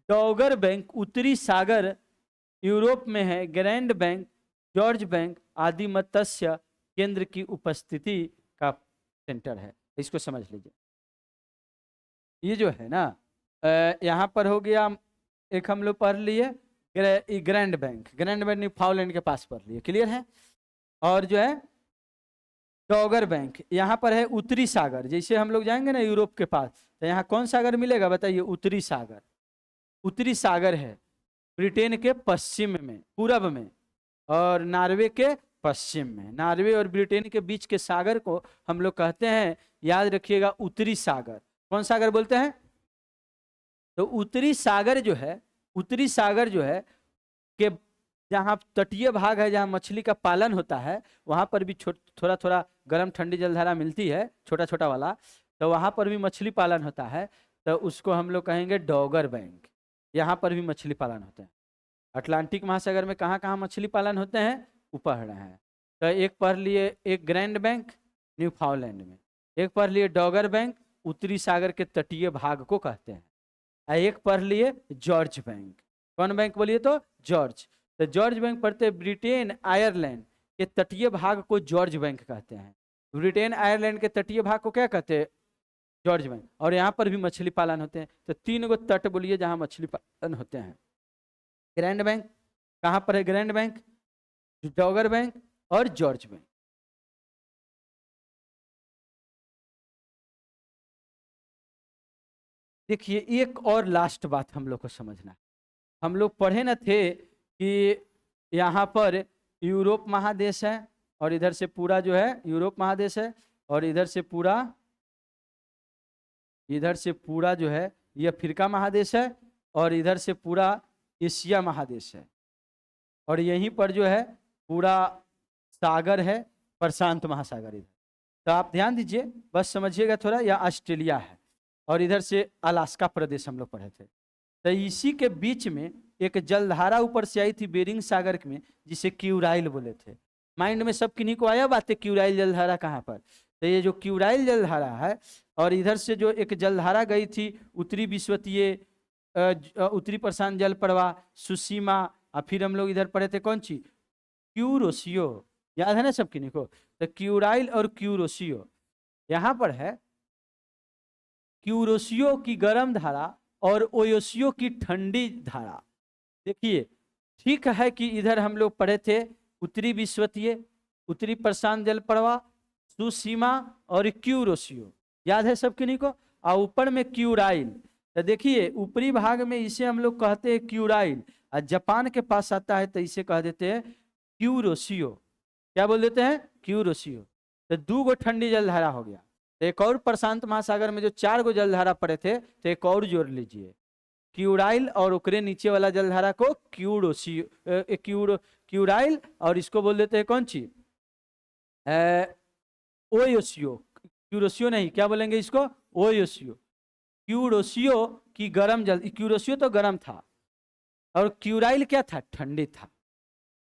डॉगर बैंक उत्तरी सागर यूरोप में है। ग्रैंड बैंक, जॉर्ज बैंक आदि मत्स्य केंद्र की उपस्थिति का सेंटर है। इसको समझ लीजिए। ये जो है ना, यहाँ पर हो गया, एक हम लोग पढ़ लिए grand bank, grand bank Newfoundland के पास पढ़ लिए, क्लियर है। और जो है डॉगर बैंक, यहाँ पर है उत्तरी सागर। जैसे हम लोग जाएंगे ना यूरोप के पास, तो यहाँ कौन सागर मिलेगा बताइए? उत्तरी सागर। उत्तरी सागर है ब्रिटेन के पश्चिम में, पूरब में, और नॉर्वे के पश्चिम में। नॉर्वे और ब्रिटेन के बीच के सागर को हम लोग कहते हैं, याद रखिएगा, उत्तरी सागर। कौन सागर बोलते हैं? तो उत्तरी सागर जो है, उत्तरी सागर जो है के जहाँ तटीय भाग है, जहाँ मछली का पालन होता है, वहाँ पर भी थोड़ा थोड़ा गर्म ठंडी जलधारा मिलती है, छोटा छोटा वाला। तो वहाँ पर भी मछली पालन होता है, तो उसको हम लोग कहेंगे डॉगर बैंक। यहाँ पर भी मछली पालन होते हैं। अटलांटिक महासागर में कहाँ कहाँ मछली पालन होते हैं, वो पढ़ रहे हैं। तो एक पढ़ लिए, एक ग्रैंड बैंक न्यूफाउंडलैंड में, एक पढ़ लिए डॉगर बैंक, उत्तरी सागर के तटीय भाग को कहते हैं। एक पढ़ लिए जॉर्ज बैंक। कौन बैंक बोलिए? तो जॉर्ज। तो जॉर्ज बैंक पढ़ते ब्रिटेन आयरलैंड के तटीय भाग को जॉर्ज बैंक कहते हैं। ब्रिटेन आयरलैंड के तटीय भाग को क्या कहते हैं? George bank. और यहाँ पर भी मछली पालन होते हैं। तो 3 गो तट बोलिए जहाँ मछली पालन होते हैं। ग्रैंड बैंक कहाँ पर है? ग्रैंड बैंक, डॉगर बैंक और जॉर्ज बैंक। देखिए एक और लास्ट बात हम लोग को समझना है। हम लोग पढ़े न थे कि यहाँ पर यूरोप महादेश है, और इधर से पूरा जो है यूरोप महादेश है, और इधर से पूरा जो है ये अफ्रीका महादेश है, और इधर से पूरा एशिया महादेश है, और यहीं पर जो है पूरा सागर है, प्रशांत महासागर इधर। तो आप ध्यान दीजिए, बस समझिएगा थोड़ा। यह ऑस्ट्रेलिया है, और इधर से अलास्का प्रदेश हम लोग पढ़े थे। तो इसी के बीच में एक जलधारा ऊपर से आई थी बेरिंग सागर में, जिसे क्यूराइल बोले थे। माइंड में सब किन्हीं को आया बात है क्यूराइल जलधारा कहाँ पर? तो ये जो क्यूराइल जलधारा है, और इधर से जो एक जलधारा गई थी उत्तरी विश्वतीय, उत्तरी प्रशांत जल प्रवाह, सुसीमा, और फिर हम लोग इधर पढ़े थे कौन सी? क्यूरोसियो। याद है ना सब किन्हीं को? तो क्यूराइल और क्यूरोसियो यहाँ पर है। क्यूरोसियो की गर्म धारा और ओयोसियो की ठंडी धारा। देखिए ठीक है कि इधर हम लोग पढ़े थे उत्तरी विश्वतीय, उत्तरी प्रशांत जल प्रवाह, सुसीमा और क्यूरोसियो। याद है सब किन्हीं को? और ऊपर में क्यूराइल। तो देखिए ऊपरी भाग में इसे हम लोग कहते हैं क्यूराइल, और जापान के पास आता है तो इसे कह देते हैं क्यूरोसियो। क्या बोल देते हैं? क्यूरोसियो। तो 2 गो ठंडी जलधारा हो गया। तो एक और प्रशांत महासागर में जो 4 गो जलधारा पड़े थे, तो एक और जोड़ लीजिए, क्यूराइल और ओकरे नीचे वाला जलधारा को क्यूरोसियो, क्यूराइल, और इसको बोल देते हैं कौन सी? ओयोसियो। क्यूरोसियो नहीं, क्या बोलेंगे इसको? ओयोसियो। क्यूरोसियो की गर्म जल, क्यूरोसियो तो गर्म था, और क्यूराइल क्या था? ठंडी था।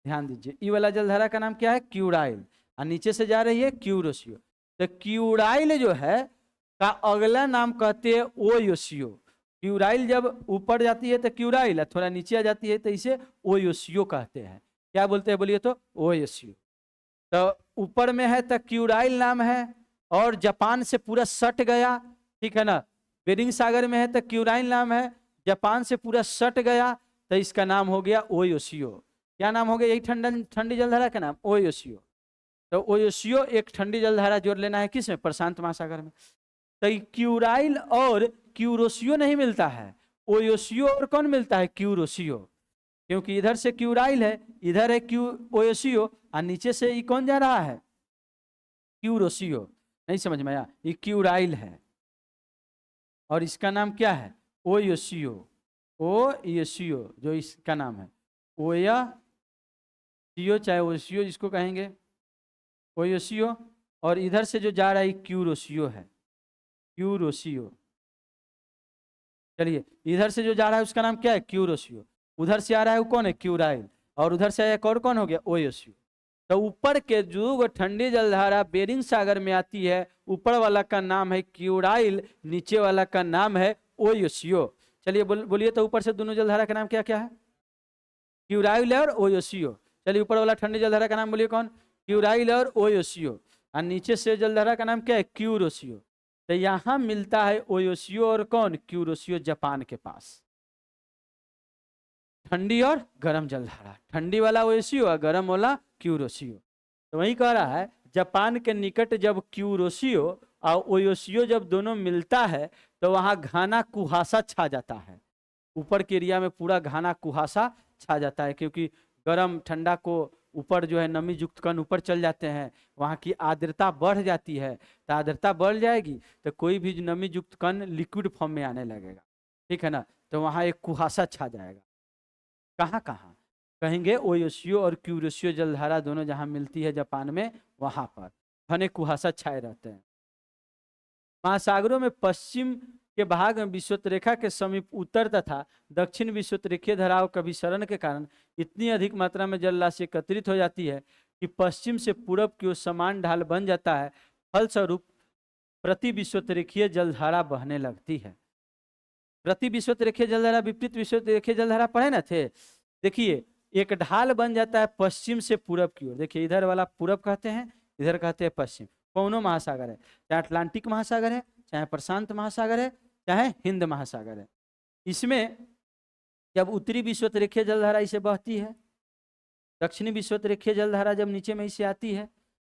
ध्यान दीजिए, ये वाला जलधारा का नाम क्या है? क्यूराइल, और नीचे से जा रही है क्यूरोसियो। तो क्यूराइल जो है का अगला नाम कहते हैं ओयोसियो। क्यूराइल जब ऊपर जाती है तो क्यूराइल, थोड़ा नीचे आ जाती है तो इसे ओयोसियो कहते हैं। क्या बोलते हैं बोलिए तो? ओयोसियो। तो ऊपर में है तो क्यूराइल नाम है, और जापान से पूरा सट गया, ठीक है ना। बेरिंग सागर में है तो क्यूराइल नाम है, जापान से पूरा सट गया, तो इसका नाम हो गया ओयोसियो। क्या नाम हो गया? यही ठंडी जलधारा का नाम ओयोसियो। तो ओयोसियो एक ठंडी जलधारा जोड़ लेना है किसमें? प्रशांत महासागर में। तो क्यूराइल और क्यूरोसियो नहीं मिलता है, ओयोसियो और कौन मिलता है? क्यूरोसियो। क्योंकि इधर से क्यूराइल है, इधर है ओयोसियो, और नीचे से ये कौन जा रहा है? क्यूरोसियो। नहीं समझ में आया? ये क्यूराइल है, और इसका नाम क्या है? ओयोसियो। ओयोसियो जो इसका नाम है, ओयोसियो चाहे ओयोसियो जिसको कहेंगे, ओयोसियो। और इधर से जो जा रहा है क्यूरोसियो है, क्यूरोसियो। चलिए इधर से जो जा रहा है उसका नाम क्या है? क्यूरोसियो। उधर से आ रहा है वो कौन है? क्यूराइल। और उधर से एक और कौन हो गया? ओयोसियो। तो ऊपर के जो ठंडी जलधारा बेरिंग सागर में आती है, ऊपर वाला का नाम है क्यूराइल, नीचे वाला का नाम है ओयोसियो। चलिए बोलिए तो ऊपर से दोनों जलधारा का नाम क्या क्या है? क्यूराइल और ओयोसियो। चलिए ऊपर वाला ठंडी जलधारा का नाम बोलिए कौन? क्यूराइल और ओयोसियो। और नीचे से जलधारा का नाम क्या है? क्यूरोसियो। तो यहां मिलता है ओयोसियो और कौन? क्यूरोसियो, जापान के पास। ठंडी और गर्म जलधारा, ठंडी वाला ओयोसियो और गर्म वाला क्यूरोसियो। तो वही कह रहा है जापान के निकट जब क्यूरोशियो और ओयोशियो जब दोनों मिलता है तो वहाँ घना कुहासा छा जाता है। ऊपर के एरिया में पूरा घना कुहासा छा जाता है, क्योंकि गर्म ठंडा को ऊपर जो है नमी युक्त कण ऊपर चल जाते हैं, वहाँ की आर्द्रता बढ़ जाती है। तो आर्द्रता बढ़ जाएगी तो कोई भी नमी युक्त कण लिक्विड फॉर्म में आने लगेगा, ठीक है ना। तो वहाँ एक कुहासा छा जाएगा। कहाँ कहाँ कहेंगे? ओयोशियो और क्यूरोशियो जलधारा दोनों जहाँ मिलती है जापान में, वहाँ पर घने कुहासा छाए रहते हैं। महासागरों में पश्चिम के भाग में विषुवत के समीप उत्तर तथा दक्षिण विषुवत धाराओं के अभिसरण के कारण इतनी अधिक मात्रा में जल राशि एकत्रित हो जाती है कि पश्चिम से पूरब की ओर समान ढाल बन जाता है। फलस्वरूप प्रति विषुवत जलधारा बहने लगती है। प्रति विषुवत जलधारा, विपरीत विषुवत जलधारा पढ़े ना थे? देखिए, एक ढाल बन जाता है पश्चिम से पूरब की ओर। देखिए, इधर वाला पूरब कहते हैं, इधर कहते हैं पश्चिम। कौनो महासागर है, चाहे अटलांटिक महासागर है, चाहे प्रशांत महासागर है, चाहे हिंद महासागर है। इसमें जब उत्तरी विषुवत जलधारा इसे बहती है, दक्षिणी विषुवत जलधारा जब नीचे में इसे आती है,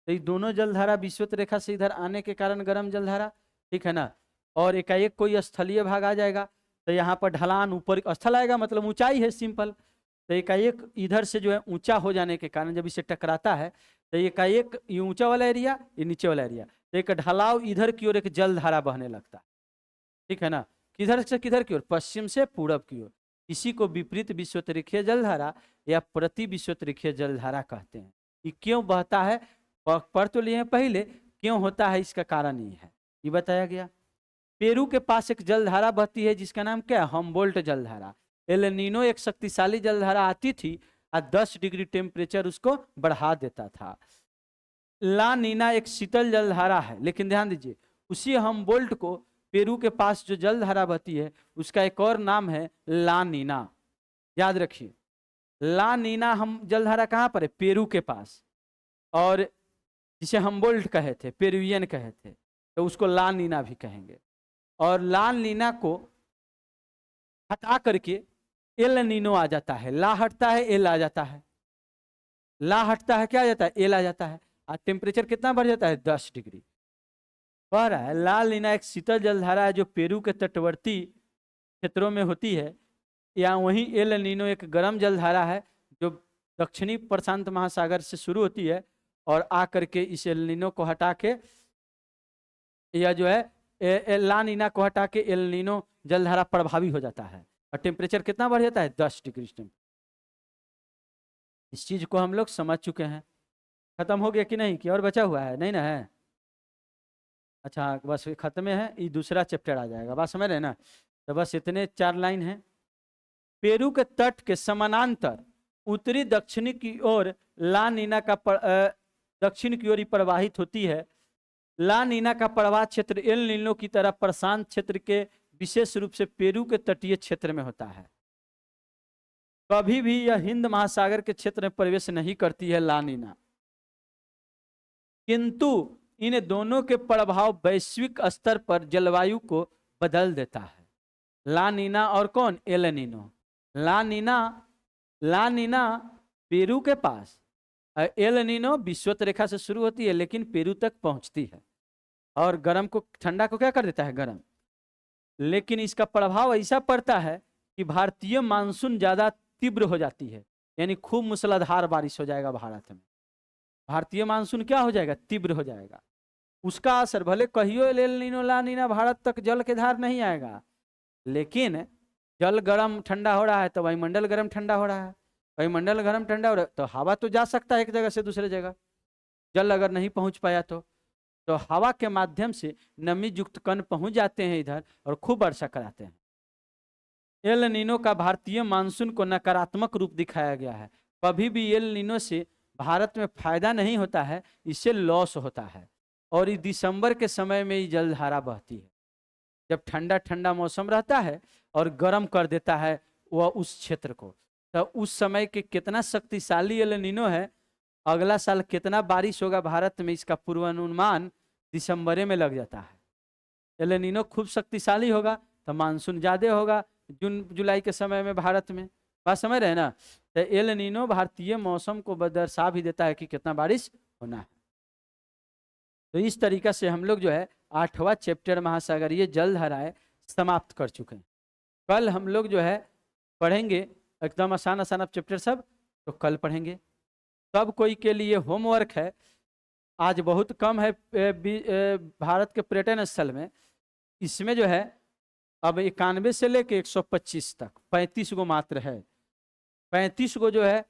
तो ये दोनों जलधारा विषुवत रेखा से इधर आने के कारण गर्म जलधारा, ठीक है ना। और एकाएक कोई स्थलीय भाग आ जाएगा तो यहाँ पर ढलान ऊपर स्थल आएगा, मतलब ऊंचाई है, सिंपल। तो एकाएक इधर से जो है ऊंचा हो जाने के कारण जब इसे टकराता है तो एकाएक ये ऊंचा वाला एरिया, ये नीचे वाला एरिया, तो एक ढलाव इधर की ओर एक जलधारा बहने लगता है, ठीक है ना। किधर से किधर की ओर? पश्चिम से पूरब की ओर। इसी को विपरीत विषुवत जलधारा या प्रति विषुवत जलधारा कहते हैं। ये क्यों बहता है पढ़ तो लिए पहले, क्यों होता है इसका कारण ये है, ये बताया गया। पेरू के पास एक जलधारा बहती है जिसका नाम क्या है? हम्बोल्ट जलधारा। एल नीनो एक शक्तिशाली जलधारा आती थी और 10 डिग्री टेम्परेचर उसको बढ़ा देता था। ला नीना एक शीतल जलधारा है, लेकिन ध्यान दीजिए, उसी हम्बोल्ट को पेरू के पास जो जलधारा बहती है उसका एक और नाम है ला नीना। याद रखिए, ला नीना हम जलधारा कहाँ पर है? पेरू के पास। और जिसे हम्बोल्ट कहे थे, पेरुवियन कहे थे, तो उसको ला नीना भी कहेंगे। और ला नीना को हटा करके एल नीनो आ जाता है। ला हटता है, एल आ जाता है। ला हटता है, क्या आ जाता है? एल आ जाता है। और टेम्परेचर कितना बढ़ जाता है? 10 डिग्री बढ़ रहा है। ला नीना एक शीतल जलधारा है जो पेरू के तटवर्ती क्षेत्रों में होती है। या वहीं एल नीनो एक गर्म जलधारा है जो दक्षिणी प्रशांत महासागर से शुरू होती है और आकर के इस एल नीनो को हटा के, या जो है ला नीना को हटा के एल नीनो जलधारा प्रभावी हो जाता है और टेम्परेचर कितना बढ़ जाता है? 10 डिग्री टेम्परेचर। इस चीज को हम लोग समझ चुके हैं। खत्म हो गया कि नहीं, कि और बचा हुआ है? नहीं ना है? अच्छा, बस खत्म है, ये दूसरा चैप्टर आ जाएगा। बात समझ रहे ना? तो बस इतने 4 लाइन हैं। पेरू के तट के समानांतर उत्तरी दक्षिणी की ओर ला नीना का दक्षिण की ओर प्रवाहित होती है। ला नीना का प्रवाह क्षेत्र एल नीनो की तरह प्रशांत क्षेत्र के विशेष रूप से पेरू के तटीय क्षेत्र में होता है। कभी भी यह हिंद महासागर के क्षेत्र में प्रवेश नहीं करती है ला नीना, किंतु इन दोनों के प्रभाव वैश्विक स्तर पर जलवायु को बदल देता है। ला नीना और कौन? El Nino. La Nina Peru के पास, एल नीनो विषुवत रेखा से शुरू होती है लेकिन पेरू तक पहुंचती है और गर्म को ठंडा को क्या कर देता है? गर्म। लेकिन इसका प्रभाव ऐसा पड़ता है कि भारतीय मानसून ज्यादा तीव्र हो जाती है, यानी खूब मूसलाधार बारिश हो जाएगा भारत में। भारतीय मानसून क्या हो जाएगा? तीव्र हो जाएगा। उसका असर भले कहियो L Nino La Neena Bharat तक जल के धार नहीं आएगा, लेकिन जल गर्म ठंडा हो रहा है तो वायुमंडल गर्म ठंडा हो रहा है, वायुमंडल गर्म ठंडा हो रहा है तो हवा तो जा सकता है एक जगह से दूसरे जगह। जल अगर नहीं पहुंच पाया तो हवा के माध्यम से नमी युक्त कण पहुंच जाते हैं इधर और खूब वर्षा कराते हैं। एल नीनो का भारतीय मानसून को नकारात्मक रूप दिखाया गया है। कभी भी एल नीनो से भारत में फायदा नहीं होता है, इससे लॉस होता है। और इस दिसंबर के समय में ही जलधारा बहती है, जब ठंडा ठंडा मौसम रहता है और गर्म कर देता है वह उस क्षेत्र को। तो उस समय के कितना शक्तिशाली एल नीनो है, अगला साल कितना बारिश होगा भारत में, इसका पूर्वानुमान दिसंबर में लग जाता है। एल नीनो खूब शक्तिशाली होगा तो मानसून ज्यादा होगा जून जुलाई के समय में भारत में। बात समझ रहे हैं ना? तो एल नीनो भारतीय मौसम को दर्शा भी देता है कि कितना बारिश होना है। तो इस तरीका से हम लोग जो है 8वां चैप्टर महासागरीय जलधाराएं समाप्त कर चुके हैं। कल हम लोग जो है पढ़ेंगे एकदम आसान आसान आप चैप्टर सब, तो कल पढ़ेंगे। सब कोई के लिए होमवर्क है, आज बहुत कम है भारत के पर्यटन स्थल में। इसमें जो है अब 91 से लेके 125 तक 35 गो मात्र है। 35 गो जो है